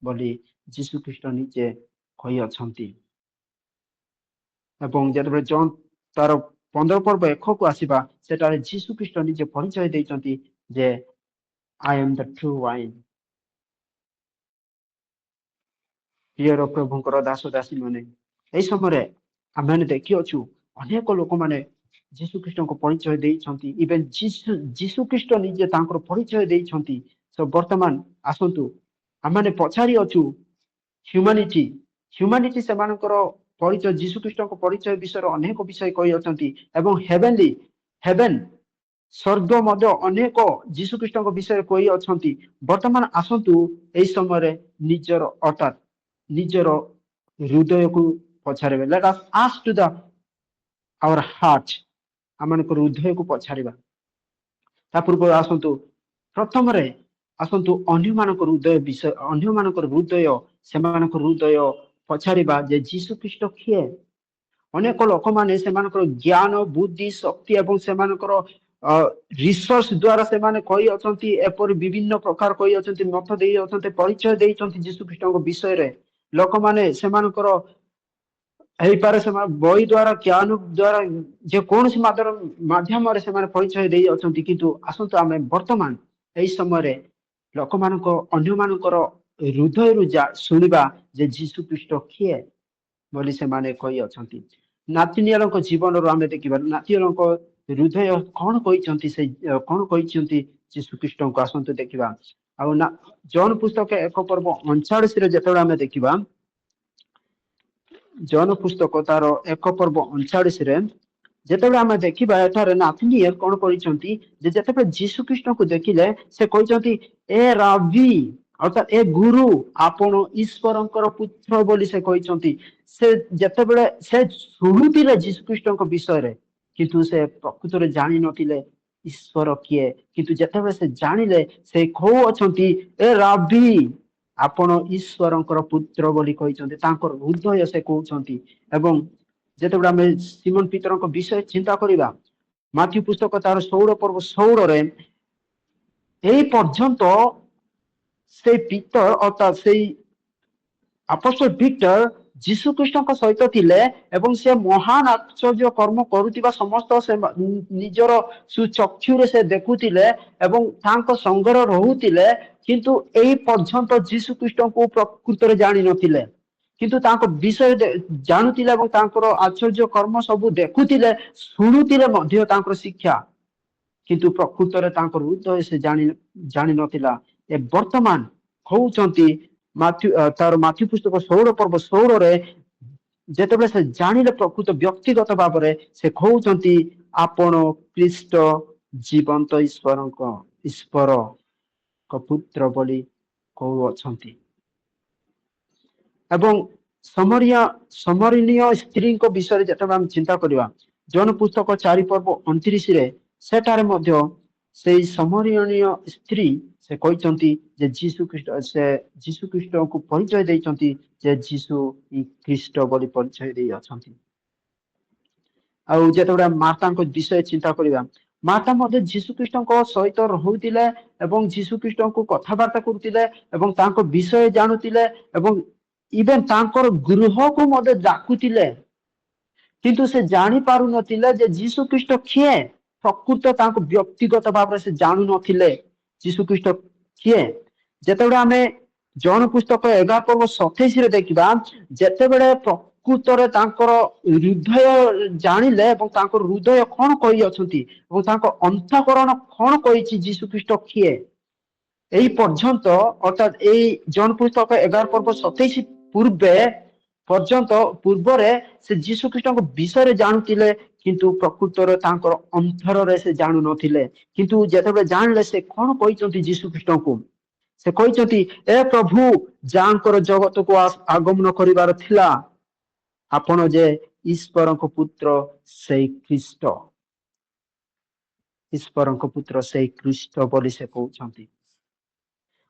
ବୋଲି ଯୀଶୁଖ୍ରୀଷ୍ଟ ନିଜେ କହିଅଛନ୍ତି। ଏବଂ ଯେତେବେଳେ ଜନ ତାର 15 ପର୍ବ 1 କୁ ଆସିବା, ସେଠାରେ ଯୀଶୁ ଖ୍ରୀଷ୍ଟ ନିଜେ ପରିଚୟ ଦେଇଛନ୍ତି ଯେ I am the true wine। ପ୍ରିୟର ପ୍ରଭୁଙ୍କର ଦାସ ଦାସୀ ମାନେ, ଏଇ ସମୟରେ ଆମେ ଦେଖିଅଛୁ ଅନେକ ଲୋକମାନେ ଯୀଶୁ ଖ୍ରୀଷ୍ଟଙ୍କ ପରିଚୟ ଦେଇଛନ୍ତି। ଇଭେନ ଯୀଶୁ ଖ୍ରୀଷ୍ଟ ନିଜେ ତାଙ୍କର ପରିଚୟ ଦେଇଛନ୍ତି। ବର୍ତ୍ତମାନ ଆସନ୍ତୁ ଆମେ ପଚାରି ଅଛୁ ହ୍ୟୁମାନିଟି ସେମାନଙ୍କର ପରିଚୟ, ଯୀଶୁ ଖ୍ରୀଷ୍ଟଙ୍କ ପରିଚୟ ବିଷୟରେ ଅନେକ ବିଷୟ କହିଅଛନ୍ତି। ଏବଂ ହେଭେନ ସ୍ୱର୍ଗ ମଧ୍ୟ ଅନେକ ଯୀଶୁ ଖ୍ରୀଷ୍ଟଙ୍କ ବିଷୟରେ କହି ଅଛନ୍ତି। ବର୍ତ୍ତମାନ ଆସନ୍ତୁ ଏଇ ସମୟରେ ନିଜର ହୃଦୟକୁ ପଚାରିବେ। Let us ask to our heart, ଆମମାନଙ୍କର ହୃଦୟକୁ ପଚାରିବା। ତା ପୂର୍ବରୁ ପ୍ରଥମରେ ଆସନ୍ତୁ ଅନ୍ୟମାନଙ୍କର ହୃଦୟ ସେମାନଙ୍କର ହୃଦୟ ପଚାରିବା ଯେ ଯୀଶୁ ଖ୍ରୀଷ୍ଟ କିଏ। ଅନେକ ଲୋକମାନେ ସେମାନଙ୍କର ଜ୍ଞାନ ବୁଦ୍ଧି ଶକ୍ତି ଏବଂ ସେମାନଙ୍କର ରିସର୍ଚ୍ଚ ଦ୍ୱାରା ସେମାନେ କହିଅଛନ୍ତି, ଏପରି ବିଭିନ୍ନ ପ୍ରକାର କହିଅଛନ୍ତି, ମତ ଦେଇଅଛନ୍ତି, ପରିଚୟ ଦେଇଛନ୍ତି ଯୀଶୁ ଖ୍ରୀଷ୍ଟଙ୍କ ବିଷୟରେ। ଲୋକମାନେ ସେମାନଙ୍କର ହେଇପାରେ ସେମାନେ ବହି ଦ୍ୱାରା ଜ୍ଞାନ ଦ୍ୱାରା ଯେକୌଣସି ମାଧ୍ୟମରେ ସେମାନେ ପରିଚୟ ଦେଇ ଅଛନ୍ତି। କିନ୍ତୁ ଆସନ୍ତୁ ଆମେ ବର୍ତ୍ତମାନ ଏଇ ସମୟରେ ଅନ୍ୟମାନଙ୍କର ହୃଦୟରୁ ଶୁଣିବା ଯେ ଯୀଶୁ ଖ୍ରୀଷ୍ଟ କିଏ ବୋଲି ସେମାନେ କହିଅଛନ୍ତି। ନାତିନିଏଲଙ୍କ ଜୀବନରୁ ଆମେ ଦେଖିବା ନାତିନିଏଲଙ୍କ ହୃଦୟ କଣ କହିଛନ୍ତି, କଣ କହିଛନ୍ତି ଯୀଶୁ ଖ୍ରୀଷ୍ଟଙ୍କୁ। ଆସନ୍ତୁ ଦେଖିବା। ଆଉ ଜନ ପୁସ୍ତକ 1 ପର୍ବ 39 ଯେତେବେଳେ ଆମେ ଦେଖିବା, ଜନ ପୁସ୍ତକ ତାର 1 ପର୍ବ 39 ଯେତେବେଳେ ଆମେ ଦେଖିବା, ଏଠାରେ ନାତିନିଏଲ କଣ କରିଛନ୍ତି ଯେ ଯେତେବେଳେ ଯୀଶୁ ଖ୍ରୀଷ୍ଟଙ୍କୁ ଦେଖିଲେ ସେ କହିଛନ୍ତି ଏ ରାବି ଅର୍ଥାତ୍ ଏ ଗୁରୁ, ଆପଣ ଈଶ୍ୱରଙ୍କର ପୁତ୍ର ବୋଲି ସେ କହିଛନ୍ତି। ସେ ଯେତେବେଳେ ସେ ଶୁଣୁଥିଲେ ଯୀଶୁ ଖ୍ରୀଷ୍ଟଙ୍କ ବିଷୟରେ, କିନ୍ତୁ ସେ ପ୍ରକୃତରେ ଜାଣିନଥିଲେ ଈଶ୍ୱର କିଏ। କିନ୍ତୁ ଯେତେବେଳେ ସେ ଜାଣିଲେ, ସେ କହୁଅଛନ୍ତି ଏ ରାବି, ଆପଣ ଈଶ୍ୱରଙ୍କର ପୁତ୍ର ବୋଲି କହିଛନ୍ତି। ତାଙ୍କର ହୃଦୟ ସେ କହୁଛନ୍ତି। ଏବଂ ଯେତେବେଳେ ଆମେ ସିମୋନ ପିତରଙ୍କ ବିଷୟ ଚିନ୍ତା କରିବା, ମାଥ୍ୟୁ ପୁସ୍ତକ ତାର 16 ପର୍ବ 16 ଏଇ ପର୍ଯ୍ୟନ୍ତ ସେଇ ପିତର ଅର୍ଥାତ୍ ସେଇ ଆପୋଷ୍ଟଲ ପିଟର ଯୀଶୁ ଖ୍ରୀଷ୍ଟଙ୍କ ସହିତ ଥିଲେ ଏବଂ ସେ ମହାନ ଆଶ୍ଚର୍ଯ୍ୟ କର୍ମ କରୁଥିବା ସମସ୍ତ ସେ ନିଜର ସୁଚକ୍ଷୁରେ ସେ ଦେଖୁଥିଲେ ଏବଂ ତାଙ୍କ ସଙ୍ଗରେ ରହୁଥିଲେ। କିନ୍ତୁ ଏଇ ପର୍ଯ୍ୟନ୍ତ ଯୀଶୁ ଖ୍ରୀଷ୍ଟଙ୍କୁ ପ୍ରକୃତରେ ଜାଣିନଥିଲେ। କିନ୍ତୁ ତାଙ୍କ ବିଷୟ ଜାଣୁଥିଲେ ଏବଂ ତାଙ୍କର ଆଶ୍ଚର୍ଯ୍ୟ କର୍ମ ସବୁ ଦେଖୁଥିଲେ, ଶୁଣୁଥିଲେ ମଧ୍ୟ ତାଙ୍କର ଶିକ୍ଷା। କିନ୍ତୁ ପ୍ରକୃତରେ ତାଙ୍କର ହୃଦୟ ସେ ଜାଣିନଥିଲା। ଏ ବର୍ତ୍ତମାନ କହୁଛନ୍ତି ତାର ମାଥ୍ୟୁ ପୁସ୍ତକ 16 ପର୍ବ 16 ଯେତେବେଳେ ସେ ଜାଣିଲେ ପ୍ରକୃତ ବ୍ୟକ୍ତିଗତ ଭାବରେ, ସେ କହୁଛନ୍ତି ଆପଣ ଖ୍ରୀଷ୍ଟ ଜୀବନ୍ତ ଈଶ୍ୱରଙ୍କ ପୁତ୍ର ବୋଲି କହୁଅଛନ୍ତି। ଏବଂ ସମରଣୀୟ ସ୍ତ୍ରୀଙ୍କ ବିଷୟରେ ଯେତେବେଳେ ଆମେ ଚିନ୍ତା କରିବା, ଜନ ପୁସ୍ତକ 4 ପର୍ବ 29 ସେଠାରେ ମଧ୍ୟ ସେଇ ସମରଣୀୟ ସ୍ତ୍ରୀ ସେ କହିଛନ୍ତି ଯେ ଯୀଶୁ ଖ୍ରୀଷ୍ଟଙ୍କୁ ପରିଚୟ ଦେଇଛନ୍ତି ଯେ ଯୀଶୁ ଖ୍ରୀଷ୍ଟ ବୋଲି ପରିଚୟ ଦେଇ ଅଛନ୍ତି। ଆଉ ଯେତେବେଳେ ମାର୍ଥାଙ୍କ ବିଷୟ ଚିନ୍ତା କରିବା, ମାର୍ଥା ମଧ୍ୟ ଯୀଶୁ ଖ୍ରୀଷ୍ଟଙ୍କ ସହିତ ରହୁଥିଲେ ଏବଂ ଯୀଶୁ ଖ୍ରୀଷ୍ଟଙ୍କୁ କଥାବାର୍ତ୍ତା କରୁଥିଲେ ଏବଂ ତାଙ୍କ ବିଷୟ ଜାଣୁଥିଲେ ଏବଂ ଇଭେନ ତାଙ୍କର ଗୃହକୁ ମଧ୍ୟ ଡାକୁଥିଲେ। କିନ୍ତୁ ସେ ଜାଣି ପାରୁନଥିଲେ ଯେ ଯୀଶୁ ଖ୍ରୀଷ୍ଟ କିଏ। ପ୍ରକୃତ ତାଙ୍କୁ ବ୍ୟକ୍ତିଗତ ଭାବରେ ସେ ଜାଣୁନଥିଲେ ଯୀଶୁ ଖ୍ରୀଷ୍ଟ କିଏ। ଯେତେବେଳେ ଆମେ ଜନ ପୁସ୍ତକ 11 ପର୍ବ 27 ଦେଖିବା, ଯେତେବେଳେ ପ୍ରକୃତରେ ତାଙ୍କର ହୃଦୟ ଜାଣିଲେ ଏବଂ ତାଙ୍କର ହୃଦୟ କଣ କହିଅଛନ୍ତି ଏବଂ ତାଙ୍କ ଅନ୍ତଃକରଣ କଣ କହିଛି ଯୀଶୁ ଖ୍ରୀଷ୍ଟ କିଏ, এই পর্যন্ত অর্থাৎ এই জন পুস্তক 11 পর্ব 27 ପୂର୍ବରେ ସେ ଯୀଶୁ ଖ୍ରୀଷ୍ଟଙ୍କ ବିଷୟରେ ଜାଣୁଥିଲେ, କିନ୍ତୁ ପ୍ରକୃତରେ ତାଙ୍କର ଅନ୍ତରରେ ସେ ଜାଣୁନଥିଲେ। କିନ୍ତୁ ଯେତେବେଳେ ଜାଣିଲେ, ସେ କଣ କହିଛନ୍ତି ଯୀଶୁ ଖ୍ରୀଷ୍ଟଙ୍କୁ, ସେ କହିଛନ୍ତି ଏ ପ୍ରଭୁ ଯାହାଙ୍କର ଜଗତକୁ ଆଗମନ କରିବାର ଥିଲା, ଆପଣ ଯେ ଈଶ୍ୱରଙ୍କ ପୁତ୍ର ସେଇ ଖ୍ରୀଷ୍ଟ, ଈଶ୍ୱରଙ୍କ ପୁତ୍ର ସେଇ ଖ୍ରୀଷ୍ଟ ବୋଲି ସେ କହୁଛନ୍ତି।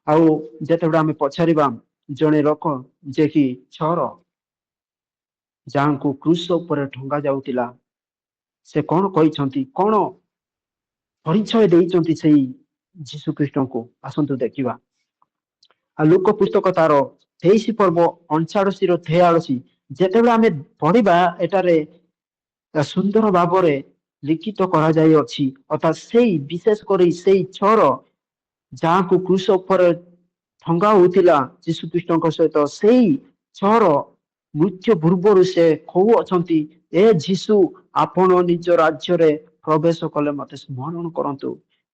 ଆଉ ଯେତେବେଳେ ଆମେ ପଚାରିବା ଜଣେ ଲୋକ ଯେ କି ଛର ଯାହାଙ୍କୁ କ୍ରୁଶ ଉପରେ ଠଙ୍ଗା ଯାଉଥିଲା, ସେ କଣ କହିଛନ୍ତି, କଣ ପରିଚୟ ଦେଇଛନ୍ତି ସେଇ ଯୀଶୁ ଖ୍ରୀଷ୍ଟଙ୍କୁ। ଆସନ୍ତୁ ଦେଖିବା। ଆଉ ଲୁକ ପୁସ୍ତକ ତାର 23 ପର୍ବ 89 ରୁ 83 ଯେତେବେଳେ ଆମେ ପଢିବା, ଏଠାରେ ସୁନ୍ଦର ଭାବରେ ଲିଖିତ କରାଯାଇଅଛି, ଅର୍ଥାତ୍ ସେଇ ବିଶେଷ କରି ସେଇ ଚୋର ଯାହାକୁ କ୍ରୁଶ ଉପରେ ଟଙ୍ଗା ହୋଇଥିଲା ଯୀଶୁଖ୍ରୀଷ୍ଟଙ୍କ ସହିତ, ସେଇ ଚୋର ମୃତ୍ୟୁ ପୂର୍ବରୁ ସେ କହୁଅଛନ୍ତି, ଏ ଯୀଶୁ ଆପଣ ନିଜ ରାଜ୍ୟରେ ପ୍ରବେଶ କଲେ ମତେ ସ୍ମରଣ କରନ୍ତୁ।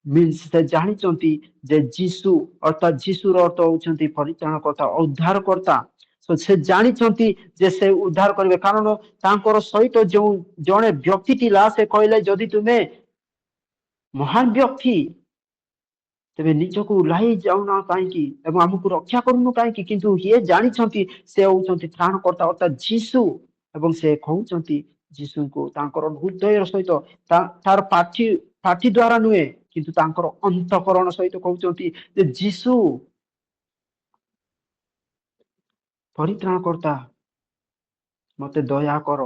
ମିନ୍ସ ସେ ଜାଣିଛନ୍ତି ଯେ ଯୀଶୁ ଅର୍ଥାତ୍ ଯୀଶୁର ଅର୍ଥ ହଉଛନ୍ତି ପରିତ୍ରାଣକର୍ତ୍ତା, ଉଦ୍ଧାରକର୍ତ୍ତା। ସେ ଜାଣିଛନ୍ତି ଯେ ସେ ଉଦ୍ଧାର କରିବେ, କାରଣ ତାଙ୍କର ସହିତ ଯୋଉ ଜଣେ ବ୍ୟକ୍ତି ଥିଲା ସେ କହିଲେ ଯଦି ତୁମେ ମହାନ ବ୍ୟକ୍ତି ତେବେ ନିଜକୁ ଓହ୍ଲାଇ ଯାଉନା କାହିଁକି ଏବଂ ଆମକୁ ରକ୍ଷା କରୁନୁ କାହିଁକି, କିନ୍ତୁ ଇଏ ଜାଣିଛନ୍ତି ସେ ହଉଛନ୍ତି ତ୍ରାଣକର୍ତ୍ତା ଅର୍ଥାତ୍ ଯୀଶୁ। ଏବଂ ସେ କହୁଛନ୍ତି ଯୀଶୁଙ୍କୁ ତାଙ୍କର ହୃଦୟର ସହିତ, ତାର ପାଠି ଦ୍ଵାରା ନୁହେଁ କିନ୍ତୁ ତାଙ୍କର ଅନ୍ତଃକରଣ ସହିତ କହୁଛନ୍ତି ଯେ ଯୀଶୁ ପରିତ୍ରାଣକର୍ତ୍ତା ମତେ ଦୟା କର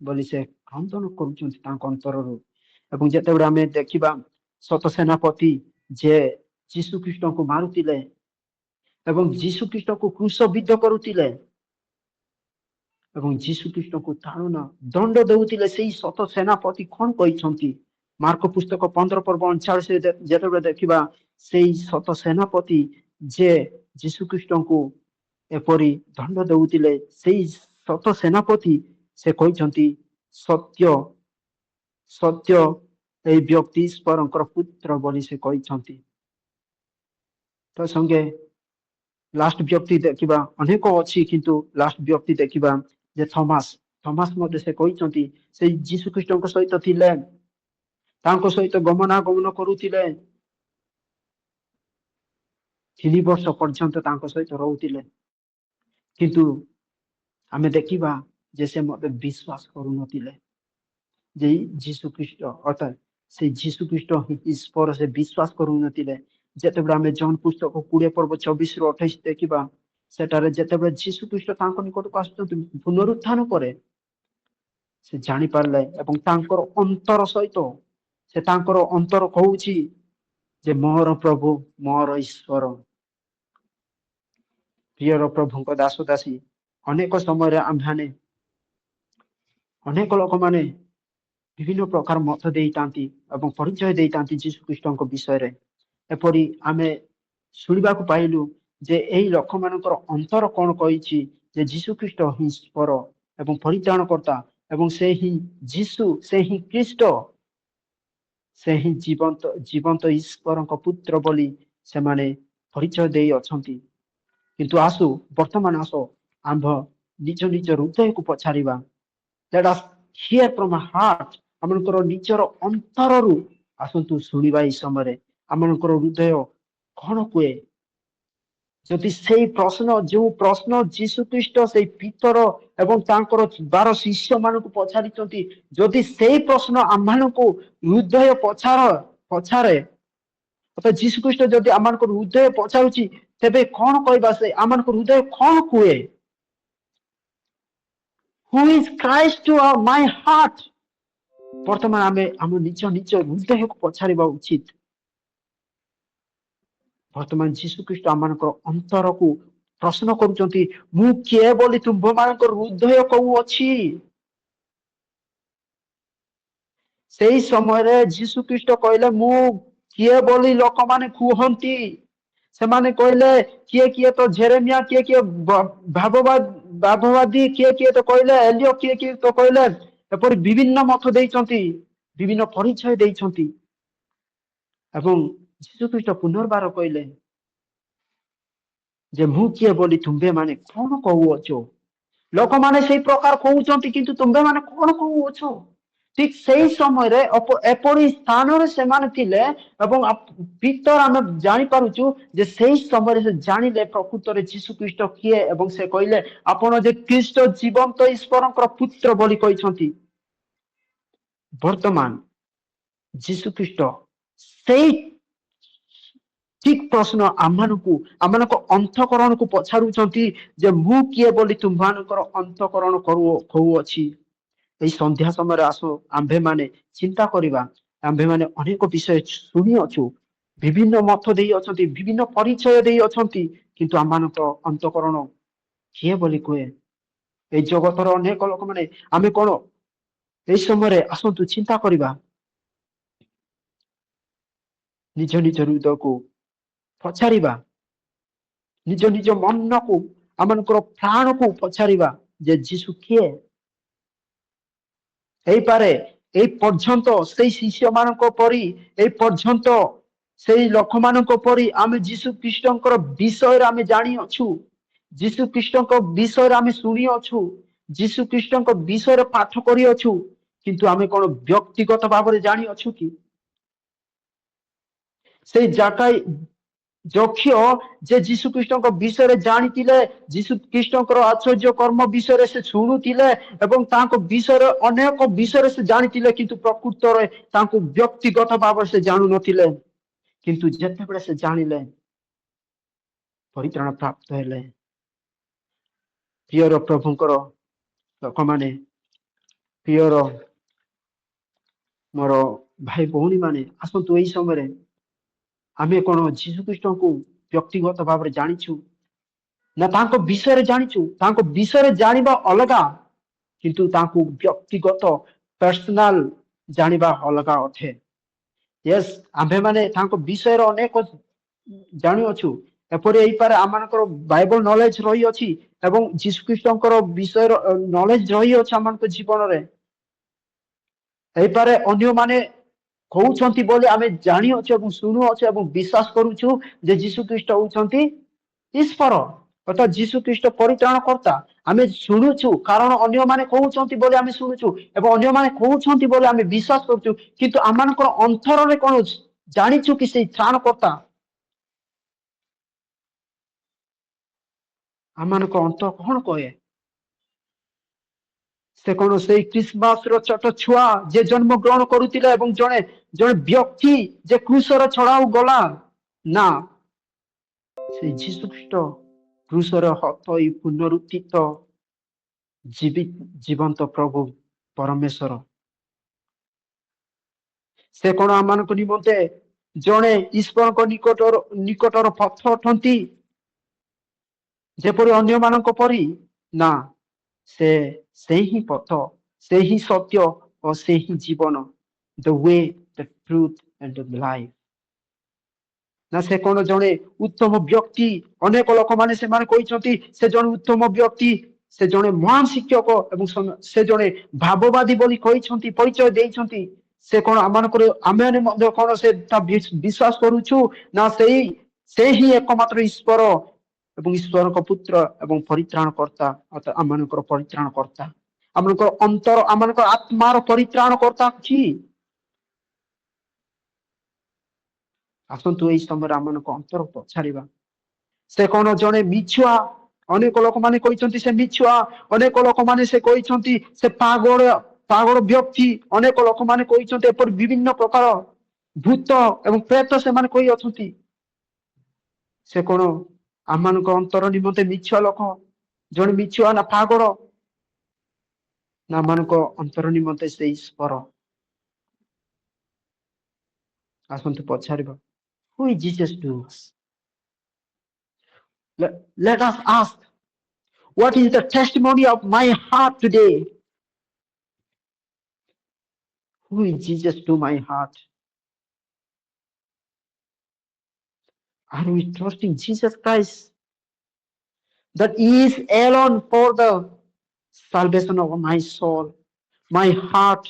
ବୋଲି ସେ କ୍ରନ୍ଦନ କରୁଛନ୍ତି ତାଙ୍କ ଅନ୍ତରରୁ। ଏବଂ ଯେତେବେଳେ ଆମେ ଦେଖିବା ଶତ ସେନାପତି ଯେ ଯୀଶୁଖ୍ରୀଷ୍ଟଙ୍କୁ ମାରୁଥିଲେ ଏବଂ ଯୀଶୁଖ୍ରୀଷ୍ଟଙ୍କୁ କ୍ରୁଶବିଦ୍ଧ କରୁଥିଲେ ଏବଂ ଯୀଶୁଖ୍ରୀଷ୍ଟଙ୍କୁ ତାଡ଼ନା ଦଣ୍ଡ ଦେଉଥିଲେ, ସେଇ ଶତ ସେନାପତି କଣ କହିଛନ୍ତି? ମାର୍କ ପୁସ୍ତକ 15 ପର୍ବ 39 ଯେତେବେଳେ ଦେଖିବା ସେଇ ଶତ ସେନାପତି ଯେ ଯୀଶୁଖ୍ରୀଷ୍ଟଙ୍କୁ ଏପରି ଦଣ୍ଡ ଦେଉଥିଲେ, ସେଇ ଶତ ସେନାପତି ସେ କହିଛନ୍ତି ସତ୍ୟ ସତ୍ୟ ଏଇ ବ୍ୟକ୍ତି ଈଶ୍ୱରଙ୍କର ପୁତ୍ର ବୋଲି ସେ କହିଛନ୍ତି। ତ ସଙ୍ଗେ ଲାଷ୍ଟ ବ୍ୟକ୍ତି ଦେଖିବା, ଅନେକ ଅଛି କିନ୍ତୁ ଲାଷ୍ଟ ବ୍ୟକ୍ତି ଦେଖିବା ଯେ ଥମାସ ମଧ୍ୟ ସେ କହିଛନ୍ତି ସେଇ ଯୀଶୁଖ୍ରୀଷ୍ଟଙ୍କ ସହିତ ଥିଲେ, ତାଙ୍କ ସହିତ ଗମନାଗମନ କରୁଥିଲେ, 3 ବର୍ଷ ପର୍ଯ୍ୟନ୍ତ ତାଙ୍କ ସହିତ ରହୁଥିଲେ, କିନ୍ତୁ ଆମେ ଦେଖିବା ଯେ ସେ ମୋତେ ବିଶ୍ୱାସ କରୁନଥିଲେ ଯେ ଯୀଶୁଖ୍ରୀଷ୍ଟ ଅର୍ଥାତ୍ ସେ ଯୀଶୁଖ୍ରୀଷ୍ଟ ଈଶ୍ୱର ସେ ବିଶ୍ୱାସ କରୁନଥିଲେ। ଯେତେବେଳେ ଆମେ ଜହନ ପୁସ୍ତକ 20 ପର୍ବ 24-28 ଦେଖିବା, ସେଠାରେ ଯେତେବେଳେ ଯୀଶୁଖ୍ରୀଷ୍ଟ ତାଙ୍କ ନିକଟକୁ ଆସୁଛନ୍ତି ପୁନରୁତ୍ଥାନ ପରେ ସେ ଜାଣିପାରିଲେ ଏବଂ ତାଙ୍କର ଅନ୍ତର ସହିତ ସେ ତାଙ୍କର ଅନ୍ତର କହୁଛି ଯେ ମୋର ପ୍ରଭୁ ମୋର ଈଶ୍ୱର। ପ୍ରିୟର ପ୍ରଭୁଙ୍କ ଦାସ ଦାସୀ, ଅନେକ ସମୟରେ ଆମ୍ଭେମାନେ ଅନେକ ଲୋକମାନେ ବିଭିନ୍ନ ପ୍ରକାର ମତ ଦେଇଥାନ୍ତି ଏବଂ ପରିଚୟ ଦେଇଥାନ୍ତି ଯୀଶୁଖ୍ରୀଷ୍ଟଙ୍କ ବିଷୟରେ। ଏପରି ଆମେ ଶୁଣିବାକୁ ପାଇଲୁ ଯେ ଏହି ଲୋକମାନଙ୍କର ଅନ୍ତର କଣ କହିଛି ଯେ ଯୀଶୁଖ୍ରୀଷ୍ଟ ହିଁ ଈଶ୍ୱର ଏବଂ ପରିତ୍ରାଣକର୍ତ୍ତା ଏବଂ ସେ ହିଁ ଯୀଶୁ, ସେ ହିଁ ଖ୍ରୀଷ୍ଟ, ସେ ହିଁ ଜୀବନ୍ତ ଈଶ୍ୱରଙ୍କ ପୁତ୍ର ବୋଲି ସେମାନେ ପରିଚୟ ଦେଇ ଅଛନ୍ତି। କିନ୍ତୁ ଆସୁ ବର୍ତ୍ତମାନ ଆସ ଆମ୍ଭ ନିଜ ନିଜ ହୃଦୟକୁ ପଚାରିବା। Let us hear from our heart, ଆମଙ୍କର ନିଜର ଅନ୍ତରରୁ ଆସନ୍ତୁ ଶୁଣିବା ଏଇ ସମୟରେ ଆମଙ୍କର ହୃଦୟ କଣ କୁହେ। ଯଦି ସେଇ ପ୍ରଶ୍ନ ଯୋଉ ପ୍ରଶ୍ନ ଯୀଶୁଖ୍ରୀଷ୍ଟ ସେଇ ପିତର ଏବଂ ତାଙ୍କର 12 ଶିଷ୍ୟ ମାନଙ୍କୁ ପଚାରିଛନ୍ତି, ଯଦି ସେଇ ପ୍ରଶ୍ନ ଆମମାନଙ୍କୁ ହୃଦୟ ପଚାରେ ଅର୍ଥାତ୍ ଯୀଶୁଖ୍ରୀଷ୍ଟ ଯଦି ଆମମାନଙ୍କ ହୃଦୟ ପଚାରୁଛି, ତେବେ କଣ କହିବା, ସେ ଆମମାନଙ୍କ ହୃଦୟ କଣ କୁହେ? Who is Christ to my heart? ବର୍ତ୍ତମାନ ଆମେ ଆମ ନିଜ ହୃଦୟକୁ ପଚାରିବା ଉଚିତ। ବର୍ତ୍ତମାନ ଯୀଶୁଖ୍ରୀଷ୍ଟ ଆମମାନଙ୍କର ଅନ୍ତରକୁ ପ୍ରଶ୍ନ କରୁଛନ୍ତି, ମୁଁ କିଏ ବୋଲି ତୁମ୍ଭମାନଙ୍କର ହୃଦୟ କହୁଅଛି? ସେଇ ସମୟରେ ଯୀଶୁଖ୍ରୀଷ୍ଟ କହିଲେ, ମୁଁ କିଏ ବୋଲି ଲୋକମାନେ କୁହନ୍ତି? ସେମାନେ କହିଲେ କିଏ କିଏ ତ ଜେରେମିୟା, କିଏ କିଏ ଭାବବାଦୀ, କିଏ ତ କହିଲେ ଏଲିୟ, କିଏ ତ କହିଲେ ଏପରି ବିଭିନ୍ନ ମତ ଦେଇଛନ୍ତି, ବିଭିନ୍ନ ପରିଚୟ ଦେଇଛନ୍ତି। ଏବଂ ଯୀଶୁଖ୍ରୀଷ୍ଟ ପୁନର୍ବାର କହିଲେ ଯେ ମୁଁ କିଏ ବୋଲି ତୁମ୍ଭେମାନେ କଣ କହୁଅଛ? ଲୋକମାନେ ସେଇ ପ୍ରକାର କହୁଛନ୍ତି, କିନ୍ତୁ ତୁମ୍ଭେମାନେ କଣ କହୁଅଛ? ଠିକ ସେଇ ସମୟରେ ଏପରି ସ୍ଥାନରେ ସେମାନେ ଥିଲେ ଏବଂ ପିତର ଆମେ ଜାଣିପାରୁଛୁ ଯେ ସେଇ ସମୟରେ ସେ ଜାଣିଲେ ପ୍ରକୃତରେ ଯୀଶୁଖ୍ରୀଷ୍ଟ କିଏ ଏବଂ ସେ କହିଲେ ଆପଣ ଯେ ଖ୍ରୀଷ୍ଟ ଜୀବନ୍ତ ଈଶ୍ୱରଙ୍କର ପୁତ୍ର ବୋଲି କହିଛନ୍ତି। ବର୍ତ୍ତମାନ ଯୀଶୁଖ୍ରୀଷ୍ଟ ସେଇ ଠିକ ପ୍ରଶ୍ନ ଆମମାନଙ୍କ ଅନ୍ତଃକରଣକୁ ପଚାରୁଛନ୍ତି ଯେ ମୁଁ କିଏ ବୋଲି ତୁମ୍ଭମାନଙ୍କର ଅନ୍ତଃକରଣ କହୁଅଛି। ଏଇ ସନ୍ଧ୍ୟା ସମୟରେ ଆସ ଆମ୍ଭେମାନେ ଚିନ୍ତା କରିବା। ଆମ୍ଭେମାନେ ଅନେକ ବିଷୟ ଶୁଣିଅଛୁ, ବିଭିନ୍ନ ମତ ଦେଇ ଅଛନ୍ତି, ବିଭିନ୍ନ ପରିଚୟ ଦେଇ ଅଛନ୍ତି, କିନ୍ତୁ ଆମମାନଙ୍କ ଅନ୍ତଃକରଣ କିଏ ବୋଲି କୁହେ? ଏଇ ଜଗତର ଅନେକ ଲୋକମାନେ ଆମେ କଣ ଏଇ ସମୟରେ ଆସନ୍ତୁ ଚିନ୍ତା କରିବା। ନିଜ ନିଜ ହୃଦୟକୁ ପଚାରିବା, ନିଜ ନିଜ ମନକୁ ଆମମାନଙ୍କର ପ୍ରାଣକୁ ପଚାରିବା ଯେ ଯୀଶୁ କିଏ? ହେଇପାରେ ଏଇ ପର୍ଯ୍ୟନ୍ତ ସେଇ ଶିଷ୍ୟମାନଙ୍କ ପରି, ଏଇ ପର୍ଯ୍ୟନ୍ତ ସେଇ ଲୋକମାନଙ୍କ ପରି ଆମେ ଯୀଶୁ ଖ୍ରୀଷ୍ଟଙ୍କର ବିଷୟରେ ଆମେ ଜାଣିଅଛୁ, ଯୀଶୁ ଖ୍ରୀଷ୍ଟଙ୍କ ବିଷୟରେ ଆମେ ଶୁଣିଅଛୁ, ଯୀଶୁ ଖ୍ରୀଷ୍ଟଙ୍କ ବିଷୟରେ ପାଠ କରିଅଛୁ, କିନ୍ତୁ ଆମେ କଣ ବ୍ୟକ୍ତିଗତ ଭାବରେ ଜାଣିଅଛୁ କି? ସେଇ ଜାକାଇ ଯକ୍ଷ ଯେ ଯୀଶୁ ଖ୍ରୀଷ୍ଟଙ୍କ ବିଷୟରେ ଜାଣିଥିଲେ, ଯୀଶୁ ଖ୍ରୀଷ୍ଟଙ୍କର ଆଶ୍ଚର୍ଯ୍ୟ କର୍ମ ବିଷୟରେ ସେ ଶୁଣୁଥିଲେ ଏବଂ ତାଙ୍କ ବିଷୟରେ ଅନେକ ବିଷୟରେ ସେ ଜାଣିଥିଲେ, କିନ୍ତୁ ପ୍ରକୃତରେ ତାଙ୍କୁ ବ୍ୟକ୍ତିଗତ ଭାବରେ ସେ ଜାଣୁନଥିଲେ। କିନ୍ତୁ ଯେତେବେଳେ ସେ ଜାଣିଲେ, ପରିତ୍ରାଣ ପ୍ରାପ୍ତ ହେଲେ। ପ୍ରିୟର ପ୍ରଭୁଙ୍କର ଲୋକମାନେ, ପ୍ରିୟର ମୋର ଭାଇ ଭଉଣୀ ମାନେ, ଆସନ୍ତୁ ଏଇ ସମୟରେ ଆମେ କଣ ଯୀଶୁ ଖ୍ରୀଷ୍ଟଙ୍କୁ ବ୍ୟକ୍ତିଗତ ଭାବରେ ଜାଣିଛୁ ନା ତାଙ୍କ ବିଷୟରେ ଜାଣିଛୁ? ତାଙ୍କ ବିଷୟରେ ଜାଣିବା ଅଲଗା, କିନ୍ତୁ ତାଙ୍କୁ ବ୍ୟକ୍ତିଗତ ପର୍ସନାଲ ଜାଣିବା ଅଲଗା ଅଟେ। ୟେସ୍, ଆମ୍ଭେମାନେ ତାଙ୍କ ବିଷୟରେ ଅନେକ ଜାଣିଅଛୁ। ଏପରି ହେଇପାରେ ଆମମାନଙ୍କର ବାଇବଲ ନଲେଜ ରହିଅଛି ଏବଂ ଯୀଶୁ ଖ୍ରୀଷ୍ଟଙ୍କର ବିଷୟର ନଲେଜ ରହିଅଛି ଆମମାନଙ୍କ ଜୀବନରେ। ହେଇପାରେ ଅନ୍ୟମାନେ କହୁଛନ୍ତି ବୋଲି ଆମେ ଜାଣିଅଛୁ ଏବଂ ଶୁଣୁଅଛୁ ଏବଂ ବିଶ୍ୱାସ କରୁଛୁ ଯେ ଯୀଶୁ ଖ୍ରୀଷ୍ଟ ହଉଛନ୍ତି ଈଶ୍ୱର, ଅର୍ଥାତ ଯୀଶୁ ଖ୍ରୀଷ୍ଟ ପରିତ୍ରାଣ କର୍ତ୍ତା। ଆମେ ଶୁଣୁଛୁ କାରଣ ଅନ୍ୟମାନେ କହୁଛନ୍ତି ବୋଲି ଆମେ ଶୁଣୁଛୁ ଏବଂ ଅନ୍ୟମାନେ କହୁଛନ୍ତି ବୋଲି ଆମେ ବିଶ୍ୱାସ କରୁଛୁ, କିନ୍ତୁ ଆମମାନଙ୍କର ଅନ୍ତରରେ କଣ ଜାଣିଛୁ କି ସେଇ ତ୍ରାଣକର୍ତ୍ତା? ଆମମାନଙ୍କ ଅନ୍ତର କଣ କହେ? ସେ କଣ ସେଇ ଖ୍ରୀଷ୍ଟମାସର ଛୋଟ ଛୁଆ ଯେ ଜନ୍ମ ଗ୍ରହଣ କରୁଥିଲା ଏବଂ ଜଣେ ଜଣେ ବ୍ୟକ୍ତି ଯେ କ୍ରୁଶରେ ଛଡାଉ ଗଲା? ନା, ସେଇ ଯୀଶୁ ଖ୍ରୀଷ୍ଟ କ୍ରୁଶରେ ହତ ହୋଇ ପୁନରୁତ୍ଥିତ ଜୀବନ୍ତ ପ୍ରଭୁ ପରମେଶ୍ୱର। ସେ କଣ ଆମମାନଙ୍କ ନିମନ୍ତେ ଜଣେ ଈଶ୍ୱରଙ୍କ ନିକଟର ପଥ ଅଟନ୍ତି ଯେପରି ଅନ୍ୟମାନଙ୍କ ପରି? ନା, ସେ ହିଁ ପଥ, ସେ ହିଁ ସତ୍ୟ ଓ ସେ ହିଁ ଜୀବନ। The way, the truth and the life. ନା ସେ କଣ ଜଣେ ଉତ୍ତମ ବ୍ୟକ୍ତି? ଅନେକ ଲୋକମାନେ ସେମାନେ କହିଛନ୍ତି ସେ ଜଣେ ଉତ୍ତମ ବ୍ୟକ୍ତି, ସେ ଜଣେ ମହାନ ଶିକ୍ଷକ ଏବଂ ସେ ଜଣେ ଭାବବାଦୀ ବୋଲି କହିଛନ୍ତି, ପରିଚୟ ଦେଇଛନ୍ତି। ସେ କଣ ଆମମାନଙ୍କର ଆମେ ମଧ୍ୟ କଣ ସେ ବିଶ୍ୱାସ କରୁଛୁ? ନା ସେ ହିଁ ଏକମାତ୍ର ଈଶ୍ୱର ଏବଂ ଈଶ୍ୱରଙ୍କ ପୁତ୍ର ଏବଂ ପରିତ୍ରାଣ କର୍ତ୍ତା, ଅର୍ଥାତ ଆମମାନଙ୍କର ପରିତ୍ରାଣ କର୍ତ୍ତା, ଆମମାନଙ୍କର ଅନ୍ତର, ଆମମାନଙ୍କର ଆତ୍ମାର ପରିତ୍ରାଣ କର୍ତ୍ତା କି? ଆସନ୍ତୁ ଏଇ ସମୟରେ ଆମମାନଙ୍କ ଅନ୍ତର ପଚାରିବା। ସେ କଣ ଜଣେ ମିଛୁଆ? ଅନେକ ଲୋକମାନେ କହିଛନ୍ତି ସେ ମିଛୁଆ, ଅନେକ ଲୋକମାନେ ସେ କହିଛନ୍ତି ସେ ପାଗଳ ବ୍ୟକ୍ତି, ଅନେକ ଲୋକମାନେ କହିଛନ୍ତି ଏପରି ବିଭିନ୍ନ ପ୍ରକାର ଭୂତ ଏବଂ ପ୍ରେତ ସେମାନେ କହି ଅଛନ୍ତି। ସେ କଣ ଆମମାନଙ୍କ ଅନ୍ତର ନିମନ୍ତେ ମିଛୁଆ ଲୋକ, ଜଣେ ମିଛୁଆ ନା ପାଗଳ? ନା ଆମମାନଙ୍କ ଅନ୍ତର ନିମନ୍ତେ ସେ ଈଶ୍ୱର? ଆସନ୍ତୁ ପଚାରିବା, who is Jesus to us? Let us ask, what is the testimony of my heart today? Who is Jesus to my heart? Are we trusting Jesus Christ that He is alone for the salvation of my soul, my heart?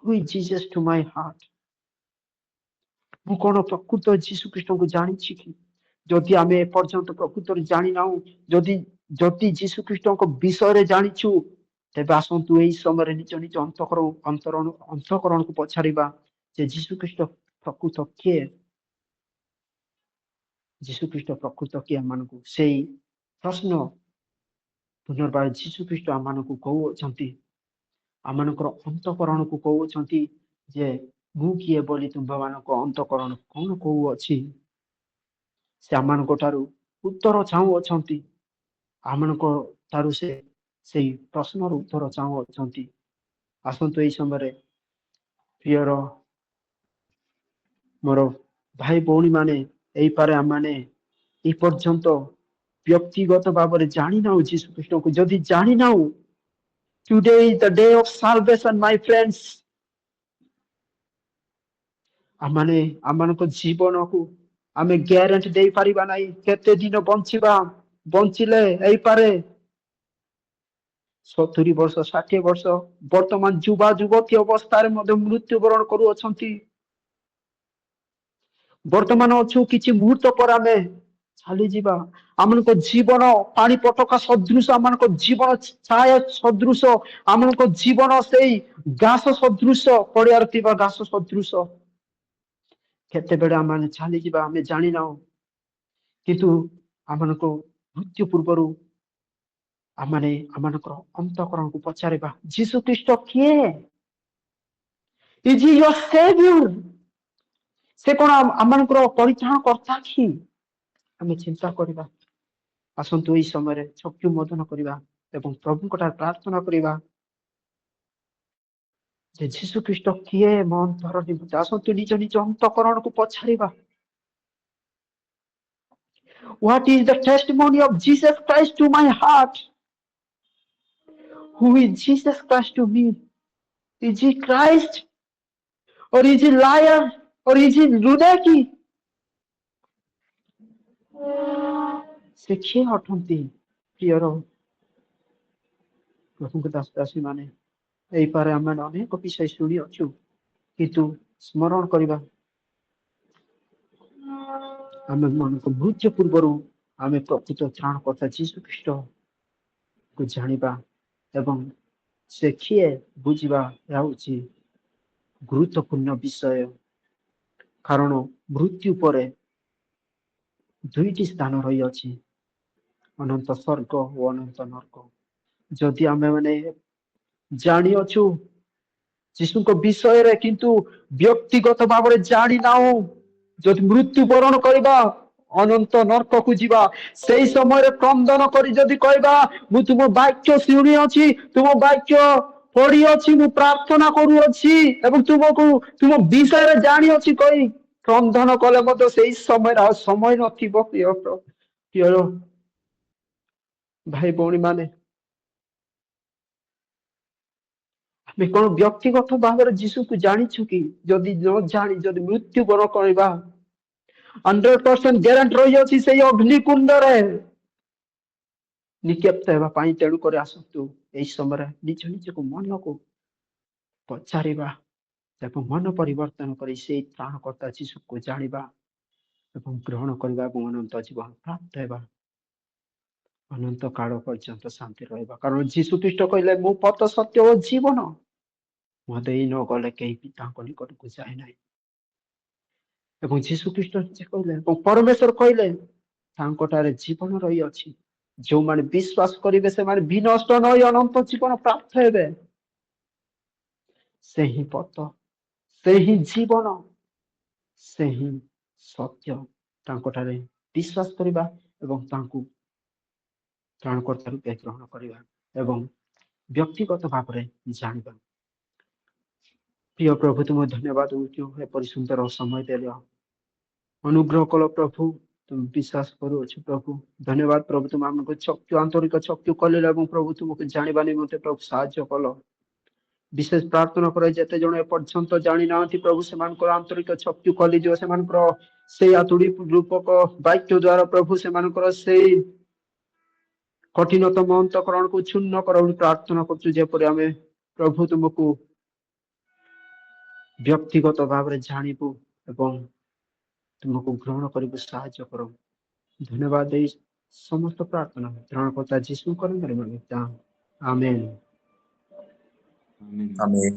Who is Jesus to my heart? ମୁଁ କଣ ପ୍ରକୃତ ଯୀଶୁ ଖ୍ରୀଷ୍ଟଙ୍କୁ ଜାଣିଛି କି? ଯଦି ଆମେ ଏପର୍ଯ୍ୟନ୍ତ ପ୍ରକୃତରେ ଜାଣିନାହୁଁ, ଯଦି ଯୀଶୁ ଖ୍ରୀଷ୍ଟଙ୍କ ବିଷୟରେ ଜାଣିଛୁ, ତେବେ ଆସନ୍ତୁ ଏଇ ସମୟରେ ନିଜ ନିଜ ଅନ୍ତଃକରଣକୁ ପଚାରିବା ଯେ ଯୀଶୁ ଖ୍ରୀଷ୍ଟ ପ୍ରକୃତ କିଏ? ଯୀଶୁ ଖ୍ରୀଷ୍ଟ ପ୍ରକୃତ କିଏ? ଆମମାନଙ୍କୁ ସେଇ ପ୍ରଶ୍ନ ପୁନର୍ବାର ଯୀଶୁ ଖ୍ରୀଷ୍ଟ ଆମମାନଙ୍କୁ କହୁଅଛନ୍ତି, ଆମମାନଙ୍କର ଅନ୍ତଃକରଣକୁ କହୁଅଛନ୍ତି ଯେ ମୁଁ କିଏ ବୋଲି ତୁମ୍ଭମାନଙ୍କ ଅନ୍ତଃକରଣ କଣ କହୁଅଛି? ସେ ଆମମାନଙ୍କ ଠାରୁ ଉତ୍ତର ଚାହୁଁଅଛନ୍ତି, ଆମମାନଙ୍କ ଠାରୁ ସେ ସେଇ ପ୍ରଶ୍ନର ଉତ୍ତର ଚାହୁଁଅଛନ୍ତି। ଆସନ୍ତୁ ଏଇ ସମୟରେ ପ୍ରିୟର ମୋର ଭାଇ ଭଉଣୀ ମାନେ, ଏଇପାରେ ଆମମାନେ ଏ ପର୍ଯ୍ୟନ୍ତ ବ୍ୟକ୍ତିଗତ ଭାବରେ ଜାଣିନାହୁଁ ଯୀଶୁ ଖ୍ରୀଷ୍ଟଙ୍କୁ। ଯଦି ଜାଣିନାହୁଁ, today is the day of salvation, my friends. ଆମମାନେ ଆମମାନଙ୍କ ଜୀବନକୁ ଆମେ ଗ୍ୟାରେଣ୍ଟି ଦେଇପାରିବା ନାହିଁ କେତେ ଦିନ ବଞ୍ଚିବା, ବଞ୍ଚିଲେ ହେଇପାରେ 70 ବର୍ଷ 60 ବର୍ଷ। ବର୍ତ୍ତମାନ ଯୁବା ଯୁବତୀ ଅବସ୍ଥାରେ ମଧ୍ୟ ମୃତ୍ୟୁବରଣ କରୁଅଛନ୍ତି। ବର୍ତ୍ତମାନ ଅଛୁ କିଛି ମୁହୂର୍ତ୍ତ ପରେ ଆମେ ଚାଲିଯିବା। ଆମମାନଙ୍କ ଜୀବନ ପାଣି ପଟକା ସଦୃଶ, ଆମମାନଙ୍କ ଜୀବନ ଛାୟା ସଦୃଶ, ଆମମାନଙ୍କ ଜୀବନ ସେଇ ଘାସ ସଦୃଶ, ପଡ଼ିଆରେ ଥିବା ଘାସ ସଦୃଶ। କେତେବେଳେ ଆମେ ଚାଲିଯିବା ଆମେ ଜାଣିନାହୁଁ, କିନ୍ତୁ ଆମମାନଙ୍କୁ ମୃତ୍ୟୁ ପୂର୍ବରୁ ଆମମାନେ ଆମମାନଙ୍କର ଅନ୍ତଃକରଣକୁ ପଚାରିବା, ଯୀଶୁ ଖ୍ରୀଷ୍ଟ କିଏ? Is he your savior? ସେ କଣ ଆମମାନଙ୍କର ପରିତ୍ରାଣ କର୍ତ୍ତା କି? ଆମେ ଚିନ୍ତା କରିବା। ଆସନ୍ତୁ ଏଇ ସମୟରେ ଚକ୍ଷୁ ମୋଦନ କରିବା ଏବଂ ପ୍ରଭୁଙ୍କ ଠାରେ ପ୍ରାର୍ଥନା କରିବା ଯେ ଯୀଶୁ ଖ୍ରୀଷ୍ଟ କିଏ ମୋ ଅନ୍ତର ନିମନ୍ତେ। ଆସନ୍ତୁ ନିଜ ନିଜ ଅନ୍ତଃକରଣକୁ ପଚାରିବା। What is the testimony of Jesus Christ to my heart? Who is Jesus Christ to me? Is he Christ? Or is he liar? Or is he Ludaki? ସେ କିଏ ଅଟନ୍ତି? ପ୍ରିୟର ପ୍ରଭୁଙ୍କ ଦାସ ଦାସୀ ମାନେ, ଏଇପାରେ ଆମେ ଅନେକ ବିଷୟ ଶୁଣିଅଛୁ, କିନ୍ତୁ ସ୍ମରଣ କରିବା ଆମେ ମାନଙ୍କ ମୃତ୍ୟୁ ପୂର୍ବରୁ ଆମେ ପ୍ରକୃତ ତ୍ରାଣକର୍ତ୍ତା ଯୀଶୁ ଖ୍ରୀଷ୍ଟକୁ ଜାଣିବା ଏବଂ ସେ କିଏ ବୁଝିବା ହେଉଛି ଗୁରୁତ୍ୱପୂର୍ଣ୍ଣ ବିଷୟ। କାରଣ ମୃତ୍ୟୁ ପରେ ଦୁଇଟି ସ୍ଥାନ ରହିଅଛି, ଅନନ୍ତ ସ୍ୱର୍ଗ ଓ ଅନନ୍ତ ନର୍କ। ଯଦି ଆମେ ମାନେ ଜାଣିଅଛୁ ଯୀଶୁଙ୍କ ବିଷୟରେ କିନ୍ତୁ ବ୍ୟକ୍ତିଗତ ଭାବରେ ଜାଣିନାହୁଁ, ଯଦି ମୃତ୍ୟୁବରଣ କରିବା ଅନନ୍ତ ନର୍କକୁ ଯିବା, ସେଇ ସମୟରେ କ୍ରନ୍ଦନ କରି ଯଦି କହିବା ମୁଁ ତୁମ ବାକ୍ୟ ଶୁଣିଅଛି, ତୁମ ବାକ୍ୟ ପଢିଅଛି, ମୁଁ ପ୍ରାର୍ଥନା କରୁଅଛି ଏବଂ ତୁମକୁ ତୁମ ବିଷୟରେ ଜାଣିଅଛି କହି କ୍ରନ୍ଦନ କଲେ ମଧ୍ୟ ସେଇ ସମୟରେ ଆଉ ସମୟ ନଥିବ। ପ୍ରିୟ ଭାଇ ଭଉଣୀ ମାନେ, ଆମେ କଣ ବ୍ୟକ୍ତିଗତ ଭାବରେ ଯୀଶୁକୁ ଜାଣିଛୁ କି? ଯଦି ନ ଜାଣି ଯଦି ମୃତ୍ୟୁବରଣ କରିବା 100% ଗ୍ୟାରେଣ୍ଟି ରହିଅଛି ସେଇ ଅଗ୍ନିକୁଣ୍ଡରେ ନିକ୍ଷେପ୍ତ ହେବା ପାଇଁ। ତେଣୁ କରି ଆସନ୍ତୁ ଏଇ ସମୟରେ ନିଜ ନିଜକୁ ମନକୁ ପଚାରିବା ଏବଂ ମନ ପରିବର୍ତ୍ତନ କରି ସେଇ ତ୍ରାଣକର୍ତ୍ତା ଯୀଶୁକୁ ଜାଣିବା ଏବଂ ଗ୍ରହଣ କରିବା ଏବଂ ଅନନ୍ତ ଜୀବନ ପ୍ରାପ୍ତ ହେବା, ଅନନ୍ତ କାଳ ପର୍ଯ୍ୟନ୍ତ ଶାନ୍ତି ରହିବା। କାରଣ ଯୀଶୁ ଖ୍ରୀଷ୍ଟ କହିଲେ ମୁଁ ପଥ ସତ୍ୟ ଓ ଜୀବନ, ମତେ ଏଇ ନ ଗଲେ କେହି ପିତାଙ୍କ ନିକଟକୁ ଯାଏ ନାହିଁ। ଏବଂ ଯୀଶୁ ଖ୍ରୀଷ୍ଟ କହିଲେ ଏବଂ ପରମେଶ୍ୱର କହିଲେ ତାଙ୍କଠାରେ ଜୀବନ ରହିଅଛି, ଯୋଉମାନେ ବିଶ୍ୱାସ କରିବେ ସେମାନେ ବିନଷ୍ଟ ନହୋଇ ଅନନ୍ତ ଜୀବନ ପ୍ରାପ୍ତ ହେବେ। ସେହି ପଥ, ସେହି ଜୀବନ, ସେହି ସତ୍ୟ, ତାଙ୍କଠାରେ ବିଶ୍ୱାସ କରିବା ଏବଂ ତାଙ୍କୁ ତ୍ରାଣକର୍ତ୍ତା ରୂପେ ଗ୍ରହଣ କରିବା ଏବଂ ବ୍ୟକ୍ତିଗତ ଭାବରେ ଜାଣିବା। ପ୍ରିୟ ପ୍ରଭୁ, ତୁମ ଧନ୍ୟବାଦ ଦେଉଛୁ ଏପରି ସୁନ୍ଦର ସମୟ ଦେଲ, ଅନୁଗ୍ରହ କଲ ପ୍ରଭୁ। ତୁମେ ବିଶ୍ୱାସ କରୁଅଛୁ ପ୍ରଭୁ, ଧନ୍ୟବାଦ ପ୍ରଭୁ। ତୁମେ ଆମକୁ ଚକ୍ଷୁ ଆନ୍ତରିକ ଚକ୍ଷୁ କଲ ଏବଂ ପ୍ରଭୁ ତୁମକୁ ଜାଣିବା ନିମନ୍ତେ ପ୍ରଭୁ ସାହାଯ୍ୟ କଲ। ବିଶେଷ ପ୍ରାର୍ଥନା କରେ ଯେତେ ଜଣ ଏପର୍ଯ୍ୟନ୍ତ ଜାଣିନାହାନ୍ତି ପ୍ରଭୁ ସେମାନଙ୍କର ଆନ୍ତରିକ ଚକ୍ଷୁ ଖୋଲିଦିଅ, ସେମାନଙ୍କର ସେଇ ଆତୁଡ଼ି ରୂପକ ବାକ୍ୟ ଦ୍ୱାରା ପ୍ରଭୁ ସେମାନଙ୍କର ସେଇ କଠିନତମ ଅନ୍ତଃକରଣକୁ ଛୂର୍ଣ୍ଣ କର ବୋଲି ପ୍ରାର୍ଥନା କରୁଛୁ। ଯେପରି ଆମେ ପ୍ରଭୁ ତୁମକୁ ବ୍ୟକ୍ତିଗତ ଭାବରେ ଜାଣିବୁ ଏବଂ ତୁମକୁ ଗ୍ରହଣ କରିବୁ, ସାହାଯ୍ୟ କର। ଧନ୍ୟବାଦ ଦେଇ ସମସ୍ତ ପ୍ରାର୍ଥନା ତ୍ରାଣକର୍ତ୍ତା ଯୀଶୁଙ୍କର ନାମରେ ମାଗିଛୁ, ଆମେନ୍। Amen.